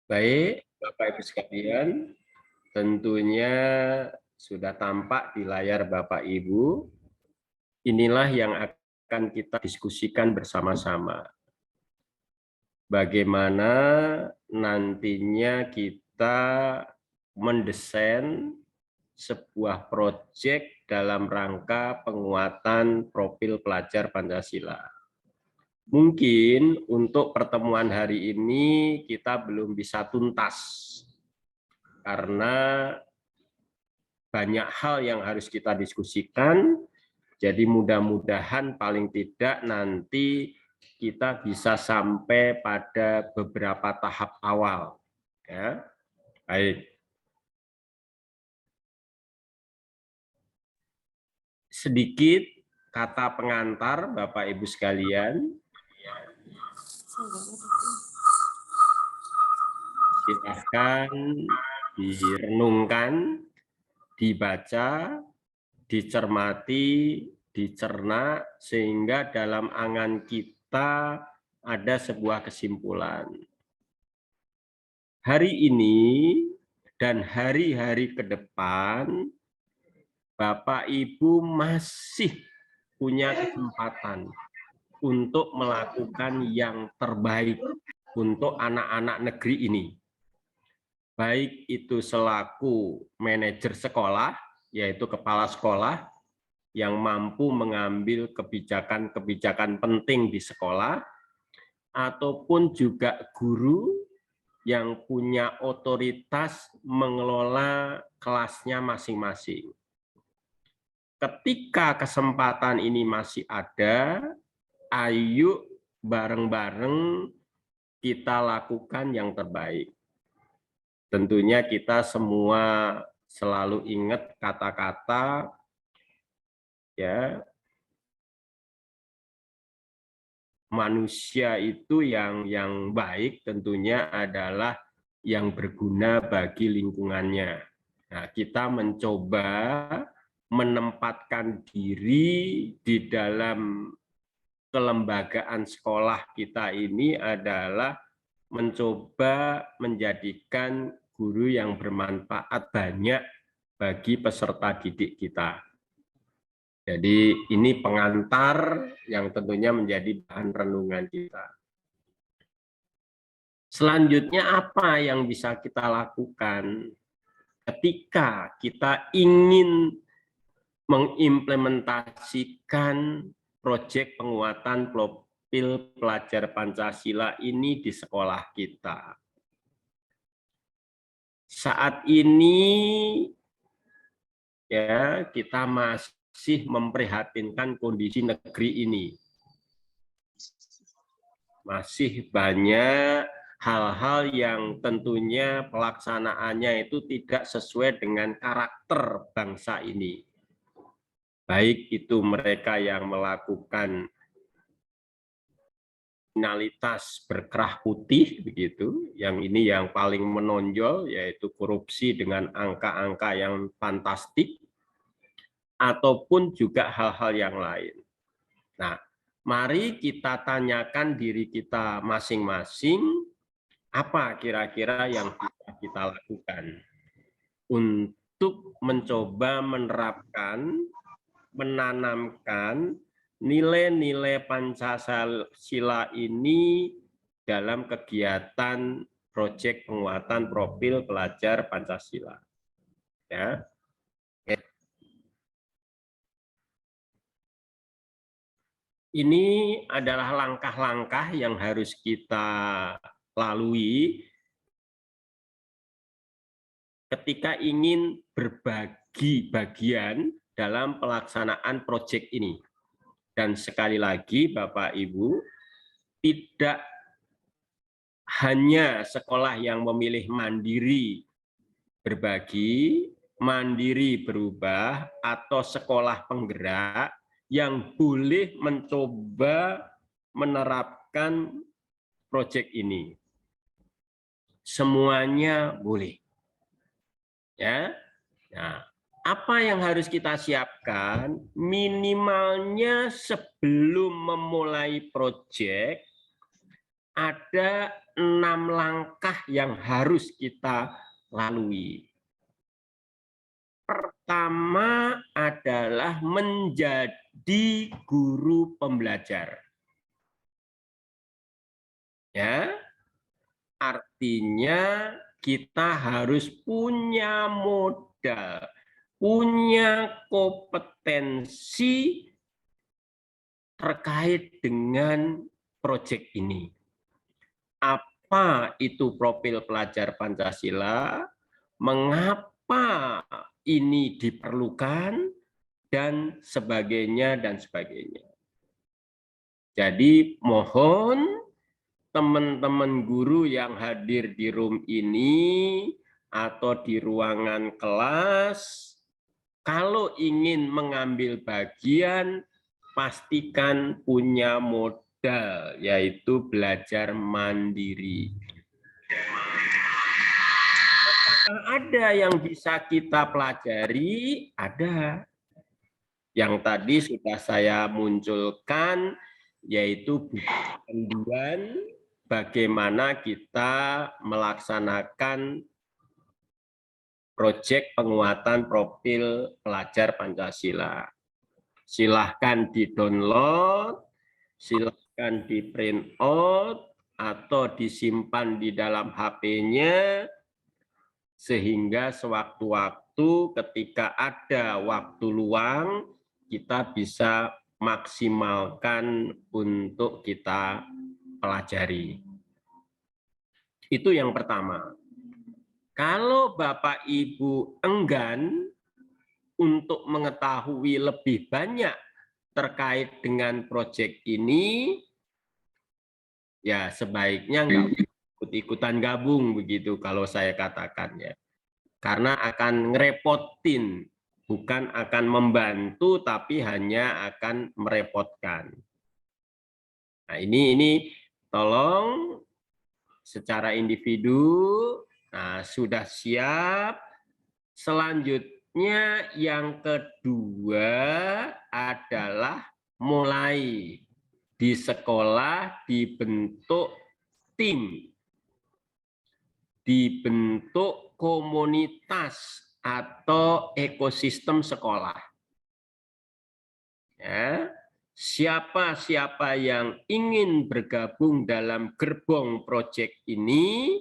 Baik, Bapak Ibu sekalian, tentunya sudah tampak di layar Bapak Ibu. Inilah yang akan kita diskusikan bersama-sama. Bagaimana nantinya kita mendesain sebuah proyek dalam rangka penguatan profil pelajar Pancasila. Mungkin untuk pertemuan hari ini kita belum bisa tuntas karena banyak hal yang harus kita diskusikan. Jadi mudah-mudahan paling tidak nanti kita bisa sampai pada beberapa tahap awal. Ya, baik. Sedikit kata pengantar Bapak Ibu sekalian. Silahkan direnungkan, dibaca, dicermati, dicerna, sehingga dalam angan kita ada sebuah kesimpulan. Hari ini dan hari-hari ke depan, Bapak Ibu masih punya kesempatan untuk melakukan yang terbaik untuk anak-anak negeri ini. Baik itu selaku manajer sekolah, yaitu kepala sekolah, yang mampu mengambil kebijakan-kebijakan penting di sekolah, ataupun juga guru yang punya otoritas mengelola kelasnya masing-masing. Ketika kesempatan ini masih ada, ayo bareng-bareng kita lakukan yang terbaik. Tentunya kita semua selalu ingat kata-kata ya, manusia itu yang baik tentunya adalah yang berguna bagi lingkungannya. Nah, kita mencoba menempatkan diri di dalam kelembagaan sekolah kita ini adalah mencoba menjadikan guru yang bermanfaat banyak bagi peserta didik kita. Jadi ini pengantar yang tentunya menjadi bahan renungan kita. Selanjutnya apa yang bisa kita lakukan ketika kita ingin mengimplementasikan proyek penguatan profil pelajar Pancasila ini di sekolah kita. Saat ini ya kita masih memprihatinkan kondisi negeri ini. Masih banyak hal-hal yang tentunya pelaksanaannya itu tidak sesuai dengan karakter bangsa ini. Baik itu mereka yang melakukan kriminalitas berkerah putih begitu, yang ini yang paling menonjol yaitu korupsi dengan angka-angka yang fantastik, ataupun juga hal-hal yang lain. Nah, mari kita tanyakan diri kita masing-masing, apa kira-kira yang bisa kita lakukan untuk mencoba menerapkan, menanamkan nilai-nilai Pancasila ini dalam kegiatan proyek penguatan profil pelajar Pancasila. Ya. Ini adalah langkah-langkah yang harus kita lalui ketika ingin berbagi bagian dalam pelaksanaan proyek ini. Dan sekali lagi Bapak Ibu, tidak hanya sekolah yang memilih mandiri berbagi, mandiri berubah, atau sekolah penggerak yang boleh mencoba menerapkan proyek ini. Semuanya boleh. Ya. Nah, apa yang harus kita siapkan? Minimalnya sebelum memulai proyek, ada 6 langkah yang harus kita lalui. Pertama adalah menjadi guru pembelajar. Ya, artinya kita harus punya modal, punya kompetensi terkait dengan proyek ini. Apa itu profil pelajar Pancasila? Mengapa ini diperlukan? Dan sebagainya, dan sebagainya. Jadi mohon teman-teman guru yang hadir di room ini atau di ruangan kelas, kalau ingin mengambil bagian, pastikan punya modal, yaitu belajar mandiri. Apakah ada yang bisa kita pelajari? Ada. Yang tadi sudah saya munculkan, yaitu panduan bagaimana kita melaksanakan proyek penguatan profil pelajar Pancasila. Silahkan di-download, silahkan di-print out, atau disimpan di dalam HP-nya, sehingga sewaktu-waktu ketika ada waktu luang, kita bisa maksimalkan untuk kita pelajari. Itu yang pertama. Kalau Bapak Ibu enggan untuk mengetahui lebih banyak terkait dengan proyek ini, ya sebaiknya nggak ikut-ikutan gabung begitu kalau saya katakan ya. Karena akan ngerepotin, bukan akan membantu, tapi hanya akan merepotkan. Nah, ini tolong secara individu. Nah, sudah siap. Selanjutnya yang kedua adalah mulai di sekolah dibentuk tim, dibentuk komunitas atau ekosistem sekolah. Ya, siapa-siapa yang ingin bergabung dalam gerbong proyek ini,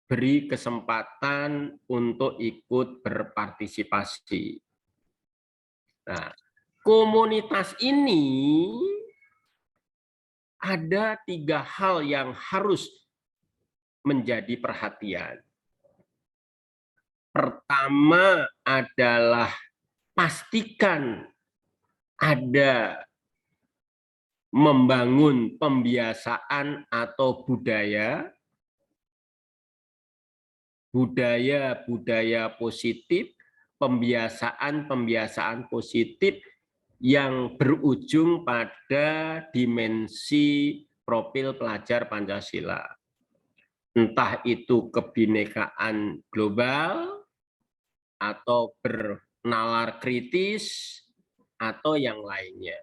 beri kesempatan untuk ikut berpartisipasi. Nah, komunitas ini ada 3 hal yang harus menjadi perhatian. Pertama adalah pastikan ada membangun pembiasaan atau budaya positif, pembiasaan positif yang berujung pada dimensi profil pelajar Pancasila. Entah itu kebinekaan global, atau bernalar kritis, atau yang lainnya.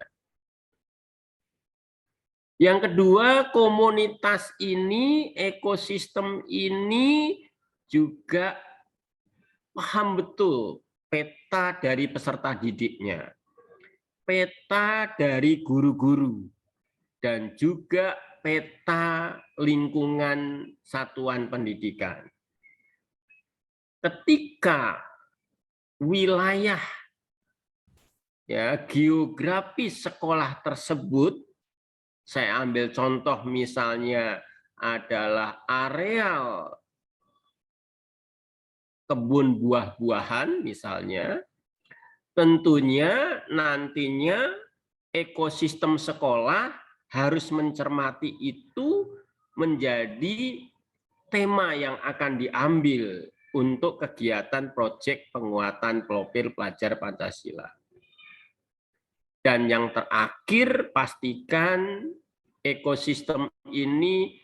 Yang kedua, komunitas ini, ekosistem ini juga paham betul peta dari peserta didiknya, peta dari guru-guru, dan juga peta lingkungan satuan pendidikan. Ketika wilayah geografis sekolah tersebut, saya ambil contoh misalnya adalah areal kebun buah-buahan misalnya, tentunya nantinya ekosistem sekolah harus mencermati itu menjadi tema yang akan diambil untuk kegiatan proyek penguatan profil pelajar Pancasila. Dan yang terakhir, pastikan ekosistem ini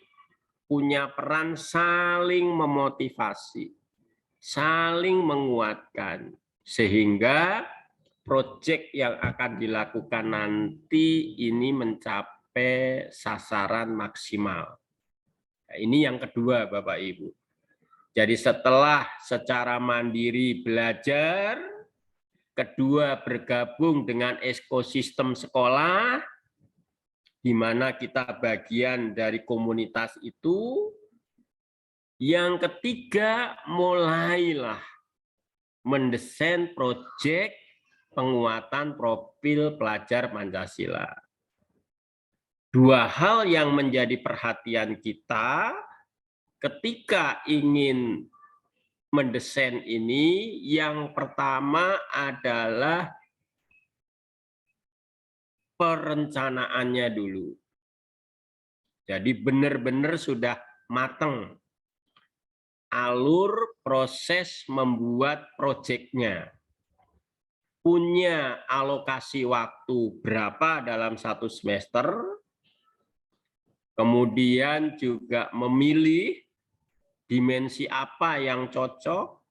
punya peran saling memotivasi, saling menguatkan, sehingga proyek yang akan dilakukan nanti ini mencapai mencapai sasaran maksimal. Nah, ini yang kedua, Bapak Ibu. Jadi setelah secara mandiri belajar, kedua bergabung dengan ekosistem sekolah, di mana kita bagian dari komunitas itu. Yang ketiga, mulailah mendesain proyek penguatan profil pelajar Pancasila. Dua hal yang menjadi perhatian kita ketika ingin mendesain ini, yang pertama adalah perencanaannya dulu. Jadi benar-benar sudah matang alur proses membuat proyeknya. Punya alokasi waktu berapa dalam satu semester, kemudian juga memilih dimensi apa yang cocok,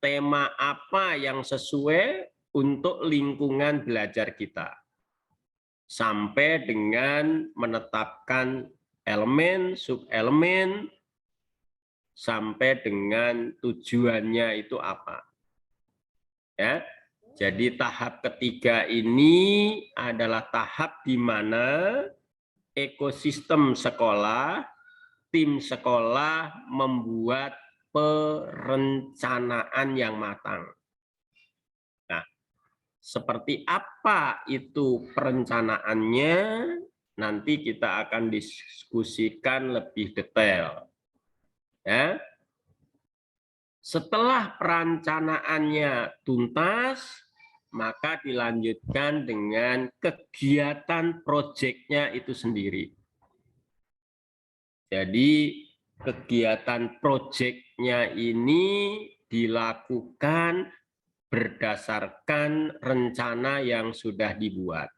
tema apa yang sesuai untuk lingkungan belajar kita. Sampai dengan menetapkan elemen, subelemen, sampai dengan tujuannya itu apa. Ya. Jadi tahap ketiga ini adalah tahap di mana ekosistem sekolah, tim sekolah membuat perencanaan yang matang. Nah, seperti apa itu perencanaannya, nanti kita akan diskusikan lebih detail. Ya. Setelah perencanaannya tuntas, maka dilanjutkan dengan kegiatan proyeknya itu sendiri. Jadi kegiatan proyeknya ini dilakukan berdasarkan rencana yang sudah dibuat.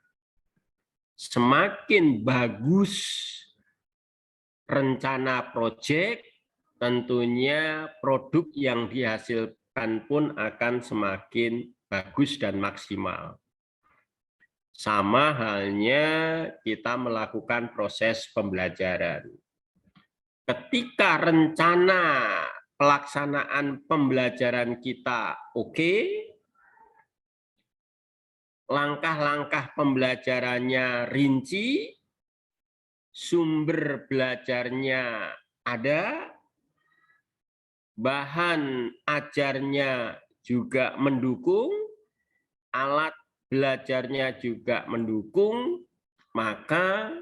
Semakin bagus rencana proyek, tentunya produk yang dihasilkan pun akan semakin bagus dan maksimal. Sama halnya kita melakukan proses pembelajaran. Ketika rencana pelaksanaan pembelajaran kita oke, langkah-langkah pembelajarannya rinci, sumber belajarnya ada, bahan ajarnya juga mendukung, alat belajarnya juga mendukung, maka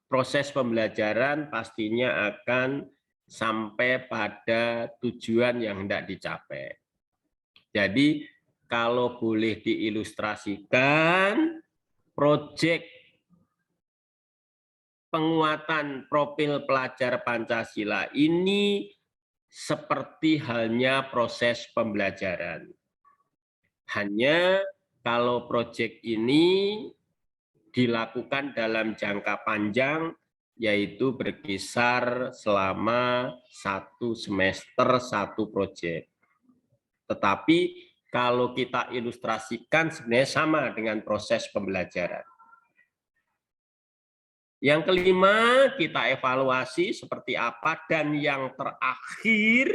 proses pembelajaran pastinya akan sampai pada tujuan yang hendak dicapai. Jadi kalau boleh diilustrasikan, proyek penguatan profil pelajar Pancasila ini seperti halnya proses pembelajaran. Hanya kalau proyek ini dilakukan dalam jangka panjang, yaitu berkisar selama 1 semester 1 proyek. Tetapi kalau kita ilustrasikan sebenarnya sama dengan proses pembelajaran. Yang kelima, kita evaluasi seperti apa, dan yang terakhir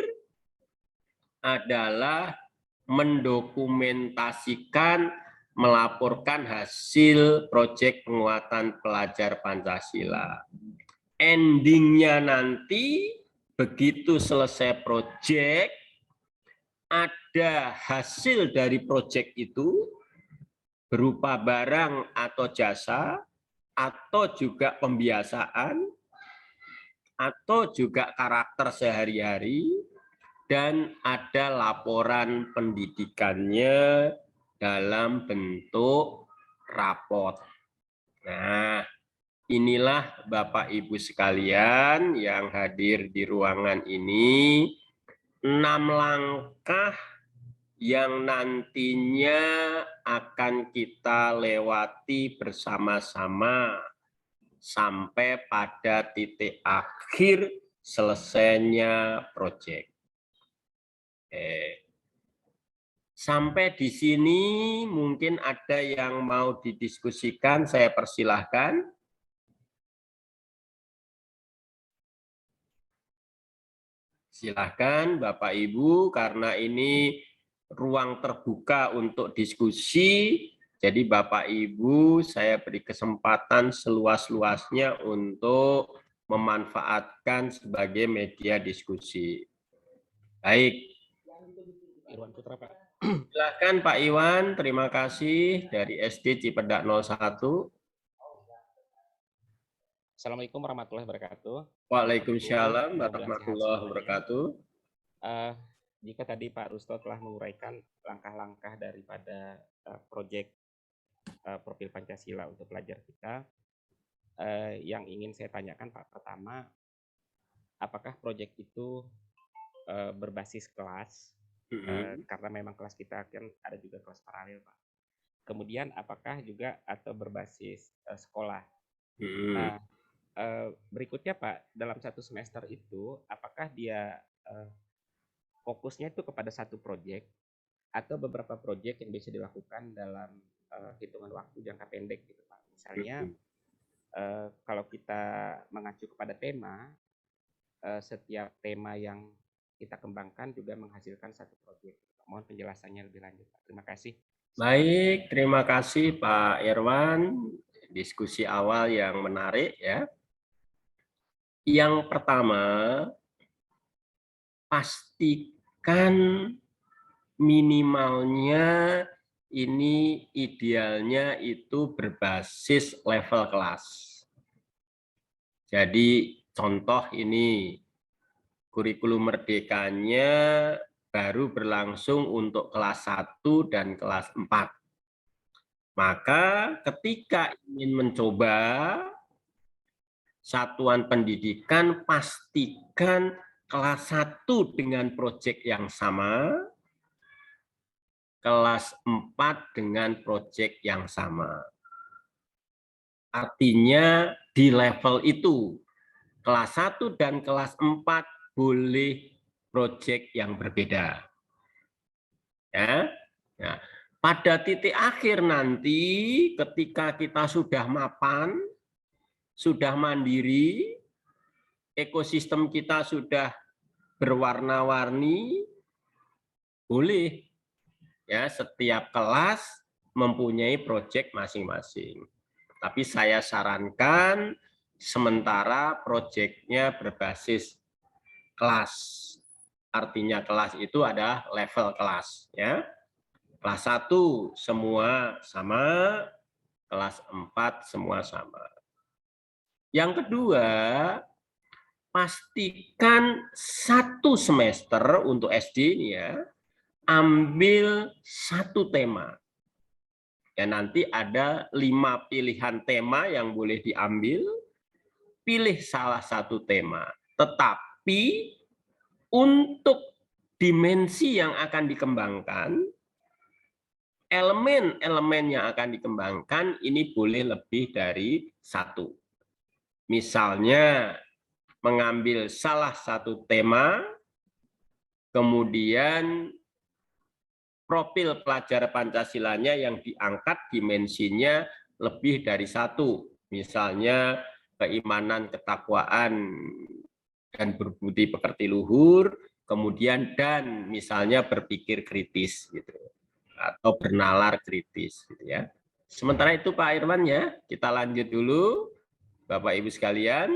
adalah mendokumentasikan, melaporkan hasil proyek penguatan pelajar Pancasila. Endingnya nanti, begitu selesai proyek, ada hasil dari proyek itu, berupa barang atau jasa, atau juga pembiasaan, atau juga karakter sehari-hari, dan ada laporan pendidikannya dalam bentuk rapot. Nah, inilah Bapak Ibu sekalian yang hadir di ruangan ini, 6 langkah yang nantinya akan kita lewati bersama-sama sampai pada titik akhir selesainya proyek. Sampai di sini mungkin ada yang mau didiskusikan, saya persilahkan. Silahkan Bapak Ibu, karena ini ruang terbuka untuk diskusi, jadi Bapak Ibu saya beri kesempatan seluas-luasnya untuk memanfaatkan sebagai media diskusi. Baik. Irwan Putra, Pak. Silahkan Pak Iwan, terima kasih dari SD Cipedak 01. Assalamualaikum warahmatullahi wabarakatuh. Waalaikumsalam Semoga sehat warahmatullahi semuanya. wabarakatuh. Jika tadi Pak Rusto telah menguraikan langkah-langkah daripada proyek profil Pancasila untuk pelajar kita, yang ingin saya tanyakan Pak, pertama, apakah proyek itu berbasis kelas? Karena memang kelas kita kan ada juga kelas paralel, Pak. Kemudian apakah juga atau berbasis sekolah? Nah, berikutnya Pak, dalam satu semester itu apakah dia fokusnya itu kepada satu proyek atau beberapa proyek yang bisa dilakukan dalam hitungan waktu jangka pendek gitu Pak. Misalnya kalau kita mengacu kepada tema, setiap tema yang kita kembangkan juga menghasilkan satu proyek. Mohon penjelasannya lebih lanjut Pak. Terima kasih. Baik, terima kasih Pak Irwan. Diskusi awal yang menarik ya. Yang pertama, pastikan minimalnya ini idealnya itu berbasis level kelas. Jadi contoh ini kurikulum merdekanya baru berlangsung untuk kelas 1 dan kelas 4. Maka ketika ingin mencoba satuan pendidikan, pastikan kelas 1 dengan proyek yang sama, kelas 4 dengan proyek yang sama. Artinya di level itu, kelas 1 dan kelas 4 boleh proyek yang berbeda. Ya. Nah, pada titik akhir nanti ketika kita sudah mapan, sudah mandiri, ekosistem kita sudah berwarna-warni, boleh ya setiap kelas mempunyai proyek masing-masing. Tapi saya sarankan sementara proyeknya berbasis kelas. Artinya kelas itu adalah level kelas ya. Kelas 1 semua sama, kelas 4 semua sama. Yang kedua, pastikan satu semester untuk SD ini ya, ambil satu tema. Ya, nanti ada 5 pilihan tema yang boleh diambil, pilih salah satu tema. Tetapi untuk dimensi yang akan dikembangkan, elemen-elemen yang akan dikembangkan ini boleh lebih dari satu. Misalnya mengambil salah satu tema, kemudian profil pelajar Pancasilanya yang diangkat dimensinya lebih dari satu. Misalnya keimanan, ketakwaan, dan berbudi pekerti luhur, kemudian dan misalnya berpikir kritis gitu. Atau bernalar kritis gitu ya. Sementara itu Pak Irwan ya, kita lanjut dulu Bapak Ibu sekalian.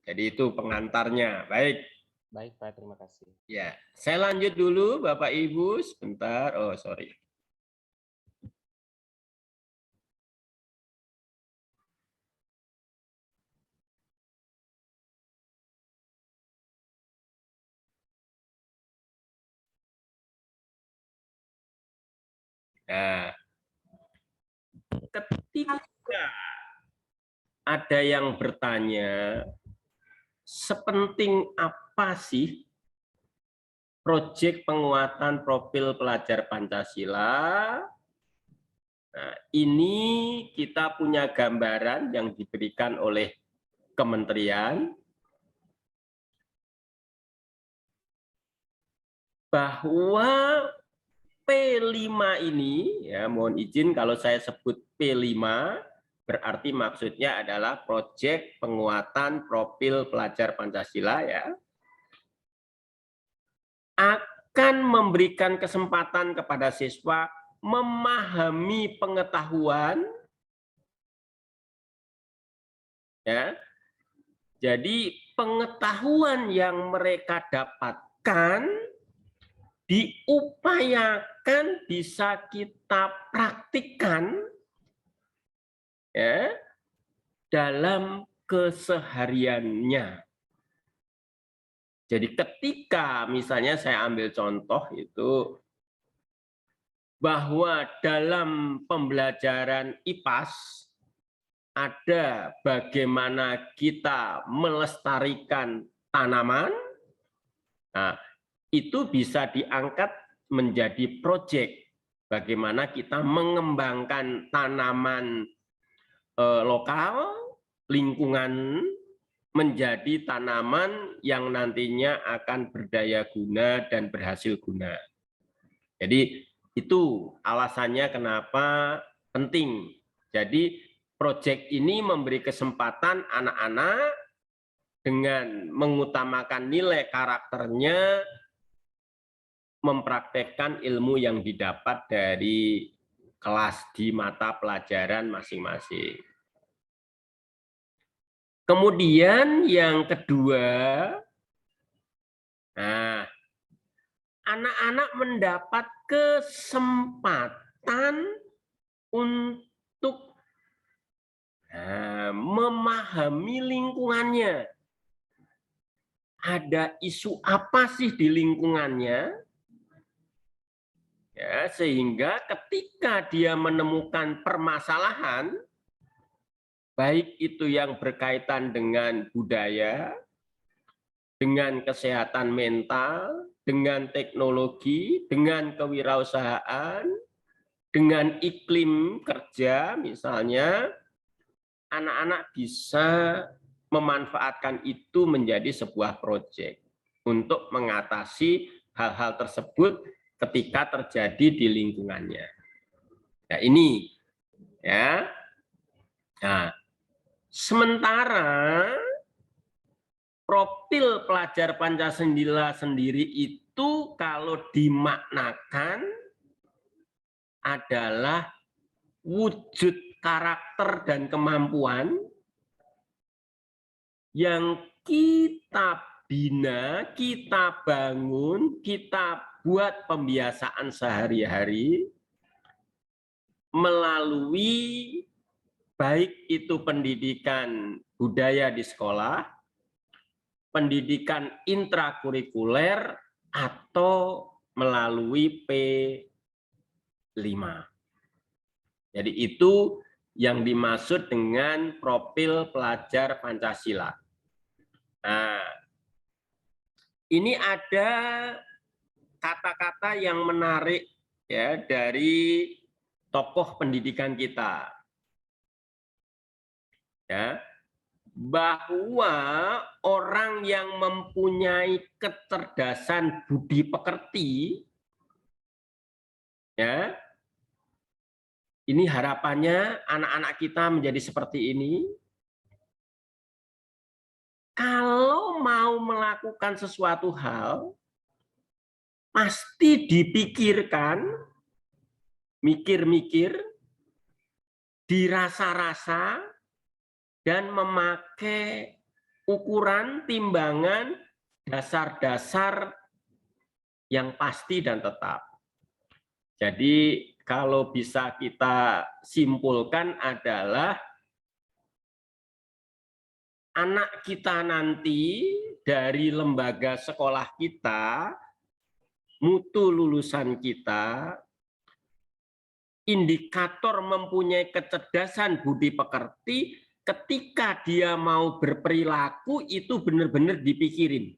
Jadi itu pengantarnya. Baik. Baik Pak, terima kasih. Ya, saya lanjut dulu Bapak Ibu sebentar. Oh, sorry. Nah, ketika ada yang bertanya, sepenting apa sih proyek penguatan profil pelajar Pancasila? Nah, ini kita punya gambaran yang diberikan oleh kementerian bahwa P5 ini, ya mohon izin kalau saya sebut P5, berarti maksudnya adalah proyek penguatan profil pelajar Pancasila ya. akan memberikan kesempatan kepada siswa memahami pengetahuan, ya. Jadi pengetahuan yang mereka dapatkan diupayakan bisa kita praktikkan, ya, dalam kesehariannya. Jadi ketika misalnya saya ambil contoh itu bahwa dalam pembelajaran IPAS ada bagaimana kita melestarikan tanaman, nah, itu bisa diangkat menjadi proyek bagaimana kita mengembangkan tanaman lokal, lingkungan, menjadi tanaman yang nantinya akan berdaya guna dan berhasil guna. Jadi itu alasannya kenapa penting. Jadi proyek ini memberi kesempatan anak-anak dengan mengutamakan nilai karakternya mempraktekkan ilmu yang didapat dari kelas di mata pelajaran masing-masing. Kemudian yang kedua, nah, anak-anak mendapat kesempatan untuk memahami lingkungannya. Ada isu apa sih di lingkungannya? Ya, sehingga ketika dia menemukan permasalahan, baik itu yang berkaitan dengan budaya, dengan kesehatan mental, dengan teknologi, dengan kewirausahaan, dengan iklim kerja misalnya, anak-anak bisa memanfaatkan itu menjadi sebuah proyek untuk mengatasi hal-hal tersebut ketika terjadi di lingkungannya. Nah, ini ya. Nah, sementara profil pelajar Pancasila sendiri itu kalau dimaknakan adalah wujud karakter dan kemampuan yang kita bina, kita bangun, kita buat pembiasaan sehari-hari melalui baik itu pendidikan budaya di sekolah, pendidikan intrakurikuler, atau melalui P5. Jadi itu yang dimaksud dengan profil pelajar Pancasila. Nah, ini ada kata-kata yang menarik ya dari tokoh pendidikan kita. Ya, bahwa orang yang mempunyai kecerdasan budi pekerti, ya, ini harapannya anak-anak kita menjadi seperti ini. Kalau mau melakukan sesuatu hal, pasti dipikirkan, mikir-mikir, dirasa-rasa, dan memakai ukuran, timbangan, dasar-dasar yang pasti dan tetap. Jadi kalau bisa kita simpulkan adalah anak kita nanti dari lembaga sekolah kita, mutu lulusan kita, indikator mempunyai kecerdasan budi pekerti, ketika dia mau berperilaku itu benar-benar dipikirin.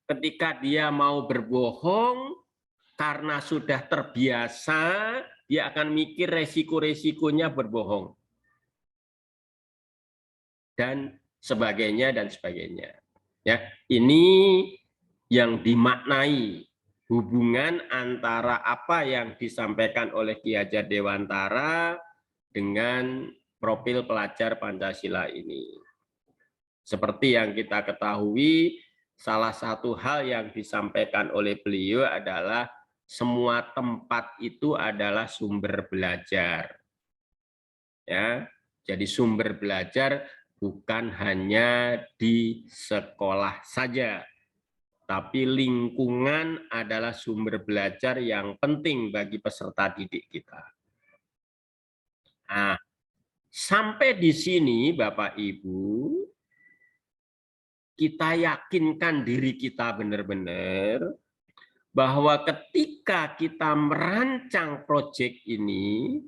Ketika dia mau berbohong, karena sudah terbiasa, dia akan mikir resiko-resikonya berbohong. Dan sebagainya, dan sebagainya. Ya, ini yang dimaknai hubungan antara apa yang disampaikan oleh Ki Hajar Dewantara dengan profil pelajar Pancasila ini. Seperti yang kita ketahui, salah satu hal yang disampaikan oleh beliau adalah semua tempat itu adalah sumber belajar. Ya, jadi sumber belajar bukan hanya di sekolah saja, tapi lingkungan adalah sumber belajar yang penting bagi peserta didik kita. Nah, sampai di sini Bapak Ibu, kita yakinkan diri kita benar-benar bahwa ketika kita merancang proyek ini,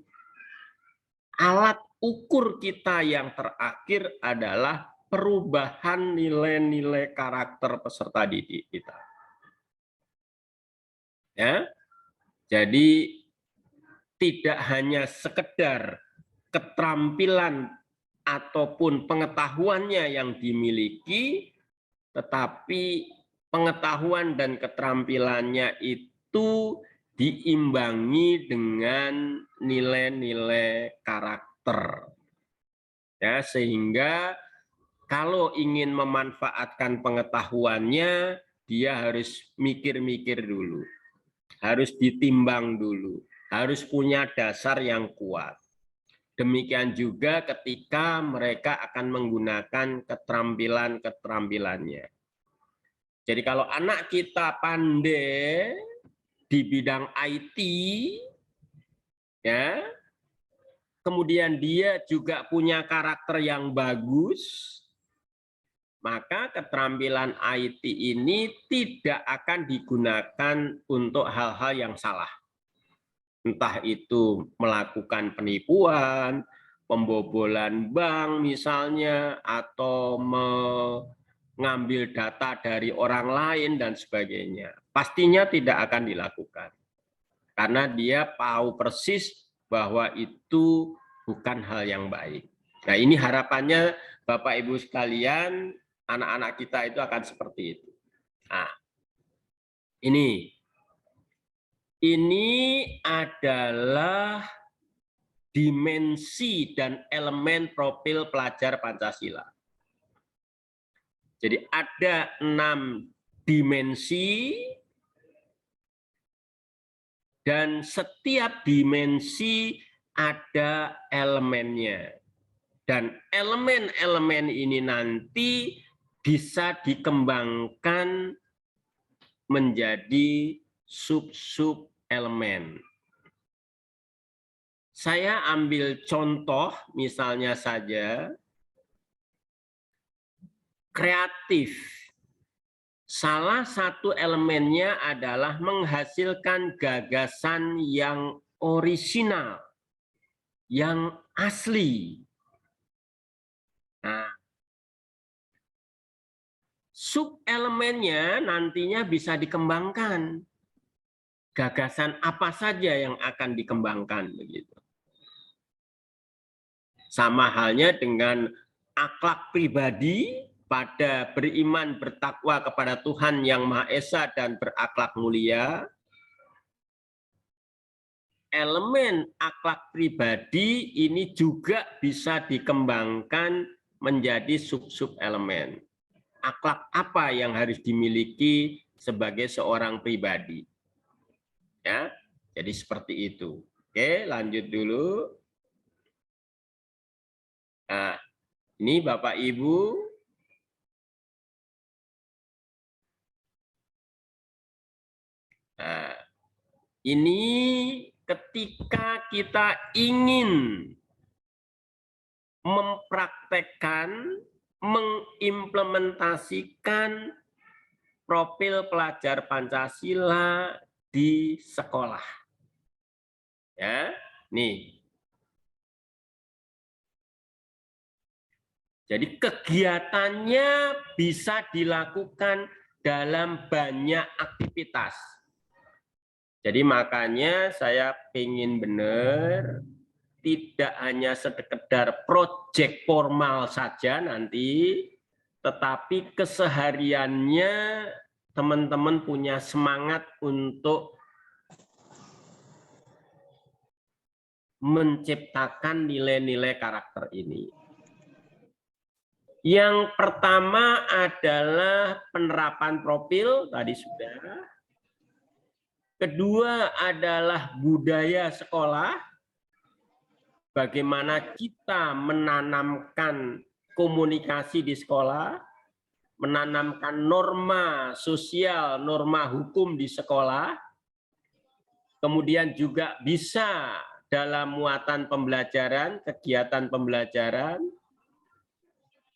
alat ukur kita yang terakhir adalah perubahan nilai-nilai karakter peserta didik kita. Ya, jadi tidak hanya sekedar keterampilan ataupun pengetahuannya yang dimiliki, tetapi pengetahuan dan keterampilannya itu diimbangi dengan nilai-nilai karakter. Ya, sehingga kalau ingin memanfaatkan pengetahuannya, dia harus mikir-mikir dulu. Harus ditimbang dulu. Harus punya dasar yang kuat. Demikian juga ketika mereka akan menggunakan keterampilan-keterampilannya. Jadi kalau anak kita pandai di bidang IT, ya, kemudian dia juga punya karakter yang bagus, maka keterampilan IT ini tidak akan digunakan untuk hal-hal yang salah. Entah itu melakukan penipuan, pembobolan bank misalnya, atau mengambil data dari orang lain dan sebagainya. Pastinya tidak akan dilakukan. Karena dia tahu persis bahwa itu bukan hal yang baik. Nah, ini harapannya Bapak Ibu sekalian, anak-anak kita itu akan seperti itu. Nah, ini adalah dimensi dan elemen profil pelajar Pancasila. Jadi ada 6 dimensi dan setiap dimensi ada elemennya. Dan elemen-elemen ini nanti bisa dikembangkan menjadi sub-sub elemen. Saya ambil contoh misalnya saja kreatif. Salah satu elemennya adalah menghasilkan gagasan yang orisinal, yang asli. Nah, sub-elemennya nantinya bisa dikembangkan. Gagasan apa saja yang akan dikembangkan begitu. Sama halnya dengan akhlak pribadi pada beriman bertakwa kepada Tuhan yang Maha Esa dan berakhlak mulia. Elemen akhlak pribadi ini juga bisa dikembangkan menjadi sub-sub elemen. Akhlak apa yang harus dimiliki sebagai seorang pribadi? Ya, jadi seperti itu. Oke, lanjut dulu. Nah, ini Bapak Ibu. Nah, ini ketika kita ingin mempraktekkan, mengimplementasikan profil pelajar Pancasila di sekolah. Ya, nih. Jadi kegiatannya bisa dilakukan dalam banyak aktivitas. Jadi makanya saya ingin benar tidak hanya sekedar proyek formal saja nanti, tetapi kesehariannya teman-teman punya semangat untuk menciptakan nilai-nilai karakter ini. Yang pertama adalah penerapan profil, tadi sudah. Kedua adalah budaya sekolah, bagaimana kita menanamkan komunikasi di sekolah, menanamkan norma sosial, norma hukum di sekolah, kemudian juga bisa dalam muatan pembelajaran, kegiatan pembelajaran,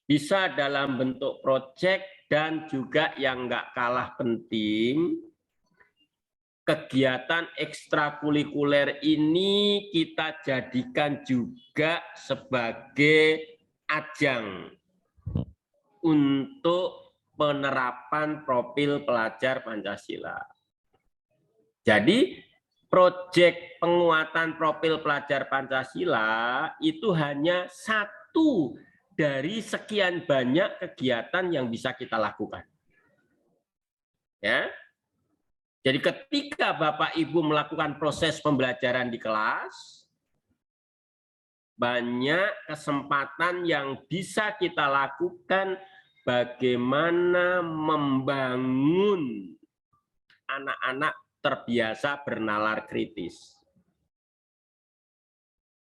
bisa dalam bentuk proyek, dan juga yang nggak kalah penting, kegiatan ekstrakurikuler ini kita jadikan juga sebagai ajang untuk penerapan profil pelajar Pancasila. Jadi, proyek penguatan profil pelajar Pancasila itu hanya satu dari sekian banyak kegiatan yang bisa kita lakukan. Ya. Jadi ketika Bapak Ibu melakukan proses pembelajaran di kelas, banyak kesempatan yang bisa kita lakukan bagaimana membangun anak-anak terbiasa bernalar kritis.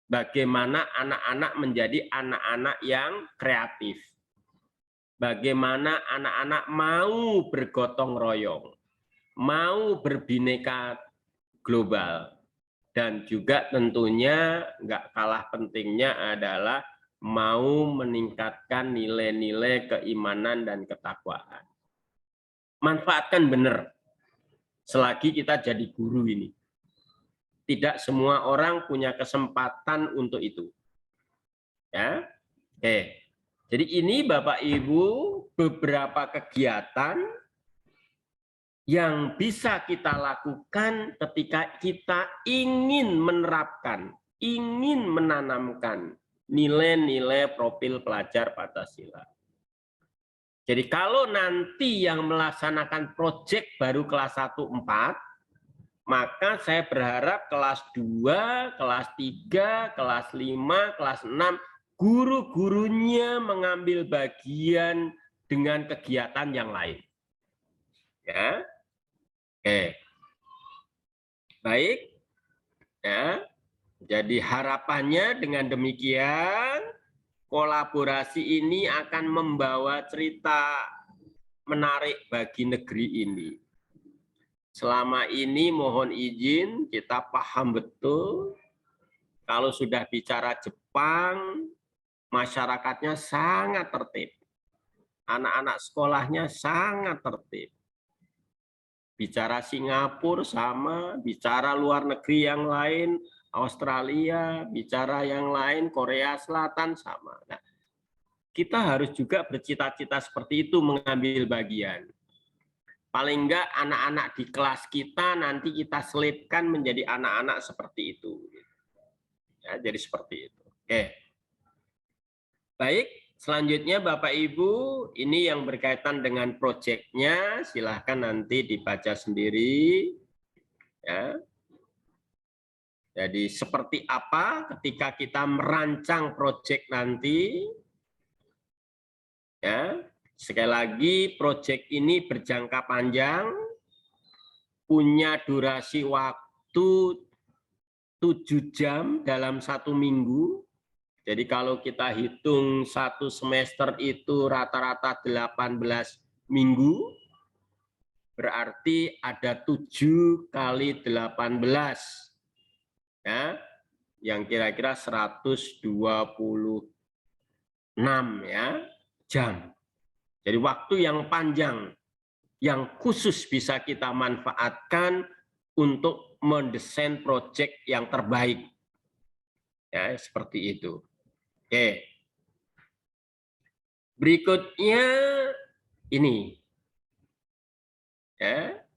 Bagaimana anak-anak menjadi anak-anak yang kreatif. Bagaimana anak-anak mau bergotong royong, mau berbineka global, dan juga tentunya nggak kalah pentingnya adalah mau meningkatkan nilai-nilai keimanan dan ketakwaan. Manfaatkan benar selagi kita jadi guru ini. Tidak semua orang punya kesempatan untuk itu. Ya, oke. Jadi ini Bapak Ibu beberapa kegiatan yang bisa kita lakukan ketika kita ingin menerapkan, ingin menanamkan nilai-nilai profil pelajar Pancasila. Jadi kalau nanti yang melaksanakan proyek baru kelas 1-4, maka saya berharap kelas 2, kelas 3, kelas 5, kelas 6, guru-gurunya mengambil bagian dengan kegiatan yang lain. Ya. Oke. Baik. Ya. Jadi harapannya dengan demikian kolaborasi ini akan membawa cerita menarik bagi negeri ini. Selama ini mohon izin kita paham betul kalau sudah bicara Jepang, masyarakatnya sangat tertib. Anak-anak sekolahnya sangat tertib. Bicara Singapura sama, bicara luar negeri yang lain, Australia, bicara yang lain, Korea Selatan sama. Nah, kita harus juga bercita-cita seperti itu mengambil bagian. Paling enggak anak-anak di kelas kita nanti kita selipkan menjadi anak-anak seperti itu. Ya, jadi seperti itu. Oke. Baik, selanjutnya Bapak Ibu, ini yang berkaitan dengan proyeknya, silahkan nanti dibaca sendiri. Ya. Jadi seperti apa ketika kita merancang proyek nanti. Ya. Sekali lagi, proyek ini berjangka panjang, punya durasi waktu 7 jam dalam 1 minggu. Jadi kalau kita hitung 1 semester itu rata-rata 18 minggu, berarti ada 7 kali 18. Ya, yang kira-kira 126 ya, jam. Jadi waktu yang panjang yang khusus bisa kita manfaatkan untuk mendesain proyek yang terbaik. Ya, seperti itu. Oke. Berikutnya ini. Ya.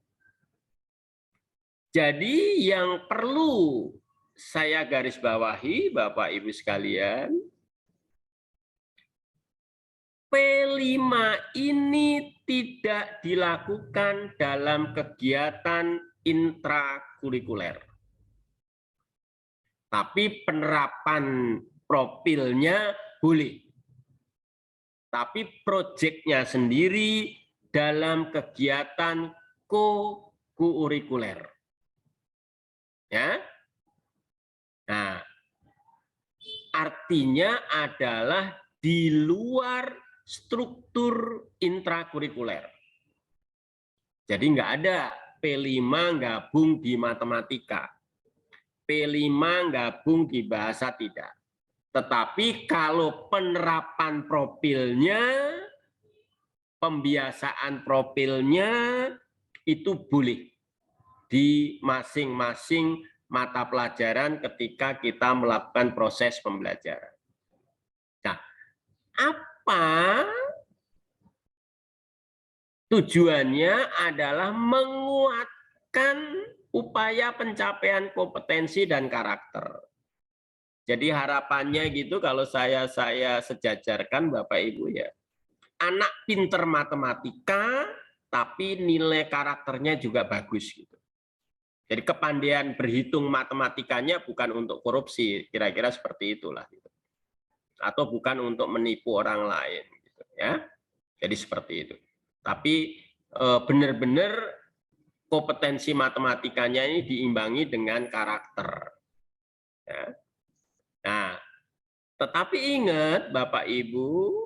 Jadi yang perlu saya garis bawahi Bapak Ibu sekalian, P5 ini tidak dilakukan dalam kegiatan intrakurikuler. Tapi penerapan profilnya boleh. tapi proyeknya sendiri dalam kegiatan co-kurikuler. Ya. Nah, artinya adalah di luar struktur intrakurikuler. Jadi nggak ada P5 gabung di matematika, P5 gabung di bahasa, tidak. Tetapi kalau penerapan profilnya, pembiasaan profilnya itu boleh di masing-masing mata pelajaran ketika kita melakukan proses pembelajaran. Nah, apa tujuannya adalah menguatkan upaya pencapaian kompetensi dan karakter. Jadi harapannya gitu kalau saya sejajarkan Bapak Ibu ya. Anak pinter matematika tapi nilai karakternya juga bagus gitu. Jadi kepandaian berhitung matematikanya bukan untuk korupsi, kira-kira seperti itulah gitu. Atau bukan untuk menipu orang lain gitu ya. Jadi seperti itu. Tapi benar-benar kompetensi matematikanya ini diimbangi dengan karakter. Ya. Nah, tetapi ingat Bapak Ibu,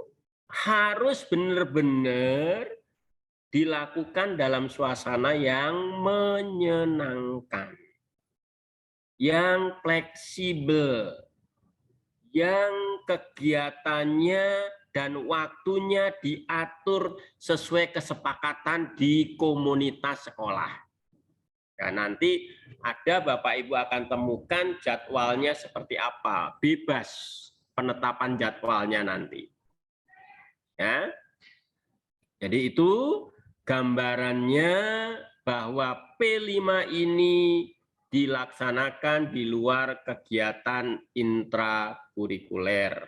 harus benar-benar dilakukan dalam suasana yang menyenangkan, yang fleksibel, yang kegiatannya dan waktunya diatur sesuai kesepakatan di komunitas sekolah. Ya, nanti ada Bapak Ibu akan temukan jadwalnya seperti apa, bebas penetapan jadwalnya nanti. Ya. Jadi itu gambarannya bahwa P5 ini dilaksanakan di luar kegiatan intrakurikuler.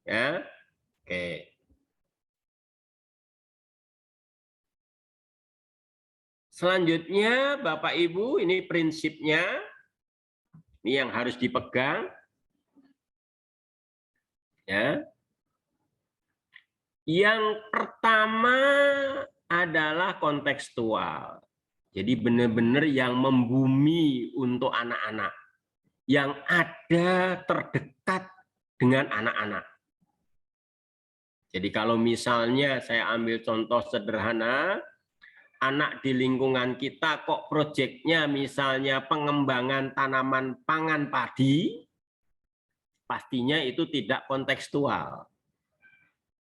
Ya. Oke. Selanjutnya Bapak Ibu, ini prinsipnya. Ini yang harus dipegang. Ya. Yang pertama adalah kontekstual. Jadi benar-benar yang membumi untuk anak-anak. Yang ada terdekat dengan anak-anak. Jadi kalau misalnya saya ambil contoh sederhana, anak di lingkungan kita kok proyeknya misalnya pengembangan tanaman pangan padi, pastinya itu tidak kontekstual.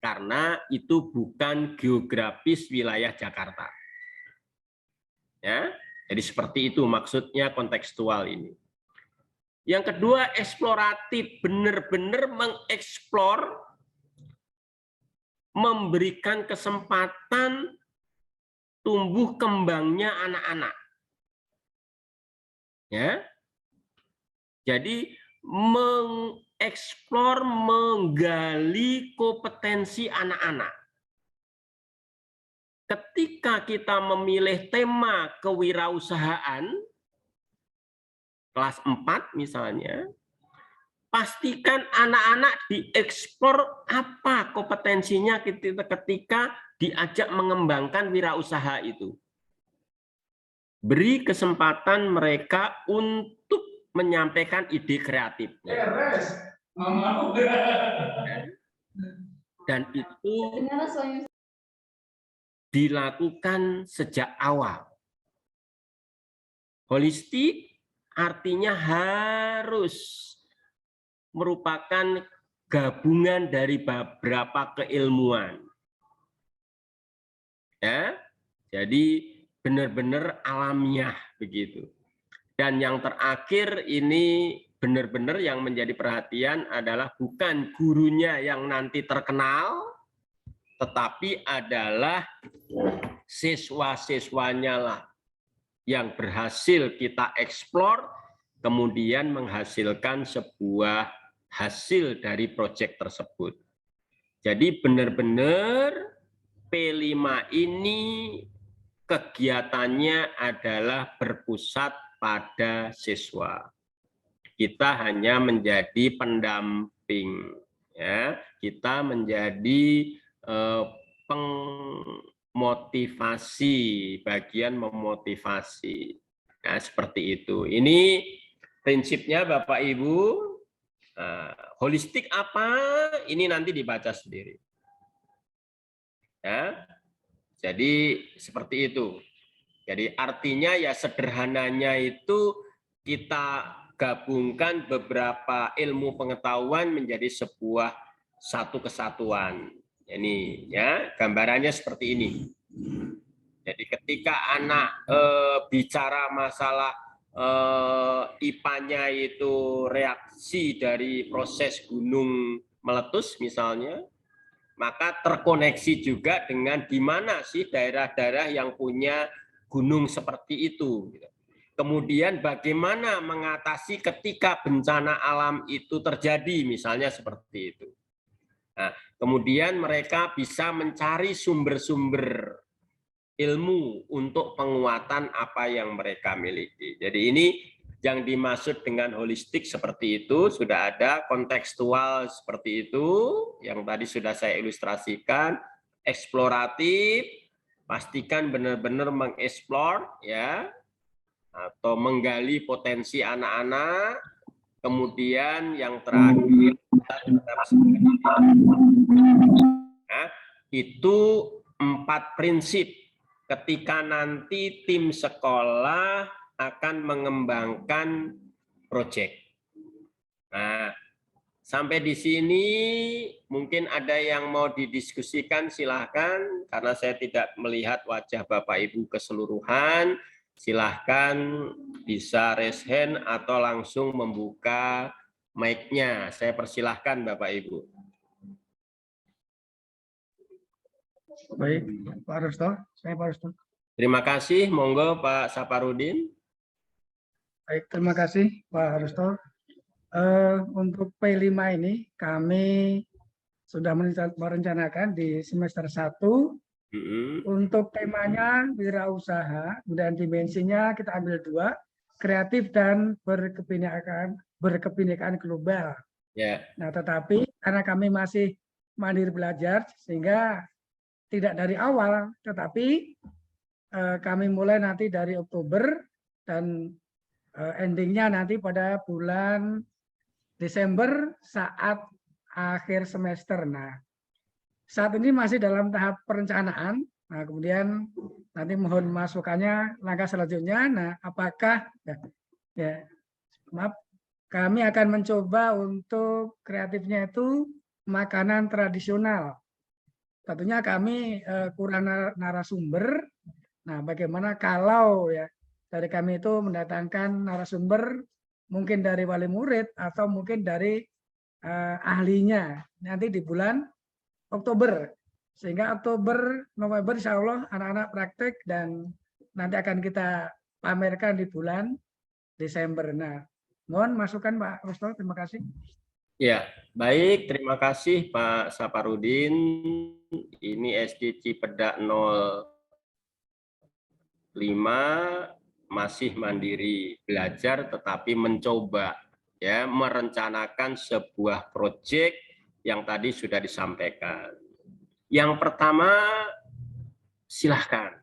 Karena itu bukan geografis wilayah Jakarta. Ya, jadi seperti itu maksudnya kontekstual ini. Yang kedua, eksploratif, benar-benar mengeksplor, memberikan kesempatan tumbuh kembangnya anak-anak. Ya. Jadi mengeksplor, menggali kompetensi anak-anak. Ketika kita memilih tema kewirausahaan, kelas 4 misalnya, pastikan anak-anak dieksplor apa kompetensinya ketika diajak mengembangkan wirausaha itu. Beri kesempatan mereka untuk menyampaikan ide kreatif. Dan itu dilakukan sejak awal. Holistik artinya harus merupakan gabungan dari beberapa keilmuan. Ya, jadi benar-benar alamiah begitu. Dan yang terakhir ini benar-benar yang menjadi perhatian adalah bukan gurunya yang nanti terkenal, tetapi adalah siswa-siswanya lah yang berhasil kita eksplor, kemudian menghasilkan sebuah hasil dari proyek tersebut. Jadi benar-benar P5 ini kegiatannya adalah berpusat pada siswa. Kita hanya menjadi pendamping, ya. Kita menjadi pengmotivasi, bagian memotivasi. Nah, seperti itu. Ini prinsipnya Bapak Ibu. Holistik apa? Ini nanti dibaca sendiri. Ya. Jadi seperti itu. Jadi artinya ya sederhananya itu kita gabungkan beberapa ilmu pengetahuan menjadi sebuah satu kesatuan. Ini ya gambarannya seperti ini. Jadi ketika anak bicara masalah IPA-nya itu reaksi dari proses gunung meletus misalnya, maka terkoneksi juga dengan di mana sih daerah-daerah yang punya gunung seperti itu. Kemudian bagaimana mengatasi ketika bencana alam itu terjadi, misalnya seperti itu. Nah, kemudian mereka bisa mencari sumber-sumber ilmu untuk penguatan apa yang mereka miliki. Jadi ini yang dimaksud dengan holistik seperti itu, sudah ada kontekstual seperti itu, yang tadi sudah saya ilustrasikan, eksploratif, pastikan benar-benar mengeksplor, ya, atau menggali potensi anak-anak, kemudian yang terakhir, nah, itu 4 prinsip ketika nanti tim sekolah akan mengembangkan proyek. Nah, sampai di sini mungkin ada yang mau didiskusikan, silahkan. Karena saya tidak melihat wajah Bapak Ibu keseluruhan, silahkan bisa raise hand atau langsung membuka mic-nya. Saya persilahkan Bapak Ibu. Baik, Pak Rusto, saya Pak Rusto. Terima kasih, monggo Pak Saparudin. Baik, terima kasih Pak Rusto. Untuk P5 ini kami sudah merencanakan di semester 1 untuk temanya wirausaha dan dimensinya kita ambil 2, kreatif dan berkebinekaan global. Yeah. Nah, tetapi karena kami masih mandiri belajar sehingga tidak dari awal, tetapi kami mulai nanti dari Oktober dan endingnya nanti pada bulan Desember saat akhir semester. Nah, saat ini masih dalam tahap perencanaan. Nah, kemudian nanti mohon masukannya langkah selanjutnya. Nah, apakah kami akan mencoba untuk kreatifnya itu makanan tradisional. Tentunya kami kurang narasumber. Nah, bagaimana kalau ya dari kami itu mendatangkan narasumber mungkin dari wali murid atau mungkin dari ahlinya nanti di bulan Oktober, sehingga Oktober November insya Allah anak-anak praktek dan nanti akan kita pamerkan di bulan Desember. Nah, mohon masukan Pak Rusto, terima kasih. Ya, baik, terima kasih Pak Saparudin. Ini SD Cipedak 05 masih mandiri belajar tetapi mencoba ya merencanakan sebuah proyek yang tadi sudah disampaikan. Yang pertama, silahkan.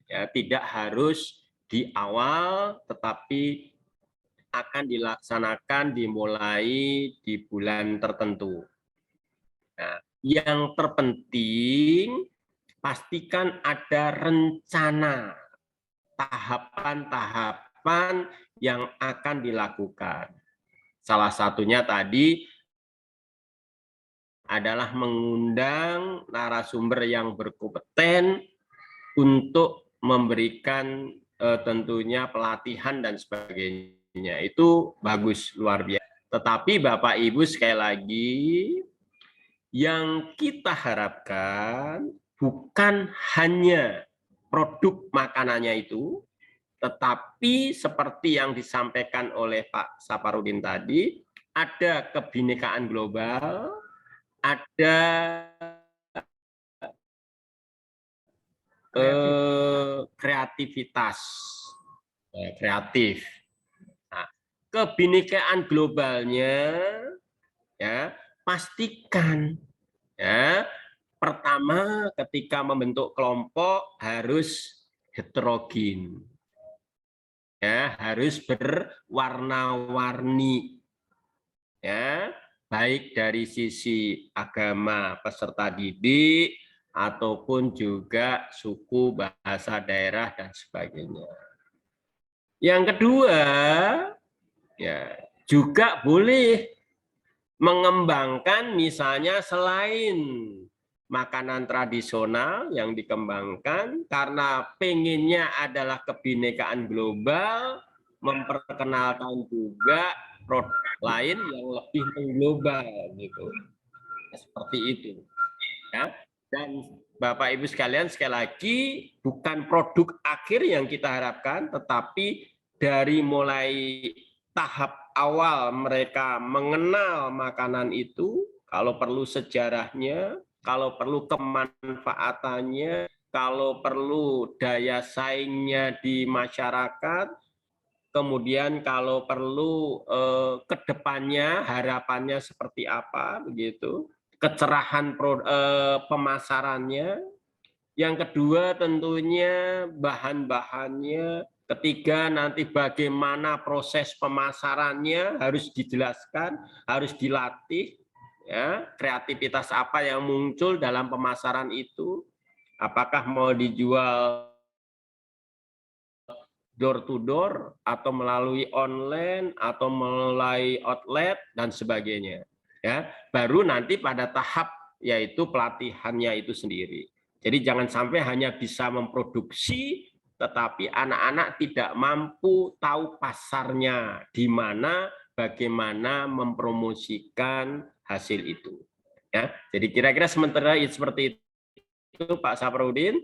Ya, tidak harus di awal tetapi akan dilaksanakan dimulai di bulan tertentu. Nah, yang terpenting pastikan ada rencana tahapan-tahapan yang akan dilakukan. Salah satunya tadi adalah mengundang narasumber yang berkompeten untuk memberikan tentunya pelatihan dan sebagainya. Itu bagus, luar biasa. Tetapi Bapak Ibu sekali lagi, yang kita harapkan bukan hanya produk makanannya itu, tetapi seperti yang disampaikan oleh Pak Saparudin tadi, ada kebinekaan global, ada kreativitas, kreatif. Nah, kebinekaan globalnya, ya pastikan ya Pertama, ketika membentuk kelompok harus heterogen. Ya, harus berwarna-warni. Ya, baik dari sisi agama peserta didik ataupun juga suku, bahasa daerah dan sebagainya. Yang kedua, ya, juga boleh mengembangkan misalnya selain makanan tradisional yang dikembangkan karena pengennya adalah kebinekaan global, memperkenalkan juga produk lain yang lebih mengglobal gitu. Seperti itu. Ya. Dan Bapak Ibu sekalian, sekali lagi bukan produk akhir yang kita harapkan, tetapi dari mulai tahap awal mereka mengenal makanan itu, kalau perlu sejarahnya, kalau perlu kemanfaatannya, kalau perlu daya saingnya di masyarakat, kemudian kalau perlu kedepannya harapannya seperti apa, begitu, kecerahan pemasarannya. Yang kedua tentunya bahan-bahannya. Ketiga nanti bagaimana proses pemasarannya harus dijelaskan, harus dilatih. Ya, kreativitas apa yang muncul dalam pemasaran itu? Apakah mau dijual door to door atau melalui online atau melalui outlet dan sebagainya. Ya, baru nanti pada tahap yaitu pelatihannya itu sendiri. Jadi jangan sampai hanya bisa memproduksi tetapi anak-anak tidak mampu tahu pasarnya di mana, bagaimana mempromosikan hasil itu. Ya, jadi kira-kira sementara seperti itu Pak Saprudin.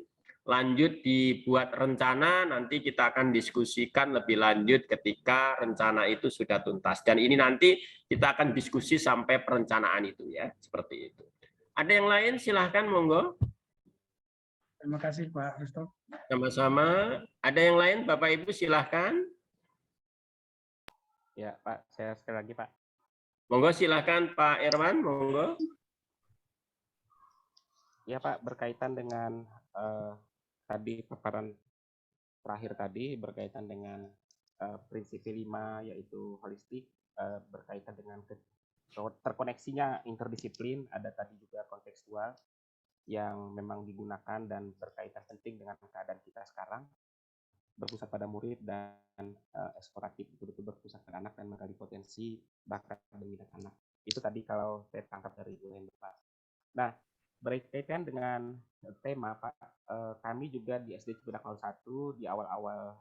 Lanjut dibuat rencana, nanti kita akan diskusikan lebih lanjut ketika rencana itu sudah tuntas. Dan ini nanti kita akan diskusi sampai perencanaan itu ya, seperti itu. Ada yang lain silahkan monggo. Terima kasih Pak Risto. Sama-sama. Ada yang lain Bapak Ibu silahkan. Ya Pak, saya sekali lagi Pak. Monggo silahkan Pak Irwan, monggo. Ya Pak, berkaitan dengan tadi paparan terakhir tadi berkaitan dengan prinsip 5 yaitu holistik, berkaitan dengan terkoneksinya interdisiplin, ada tadi juga kontekstual yang memang digunakan dan berkaitan penting dengan keadaan kita sekarang, berpusat pada murid dan eksploratif, betul-betul berpusat pada anak dan menggali potensi bakat dan minat anak. Itu tadi kalau saya tangkap dari Bu Hendra Pak. Nah, berkaitan dengan tema Pak, kami juga di SD Cibadak 01 di awal-awal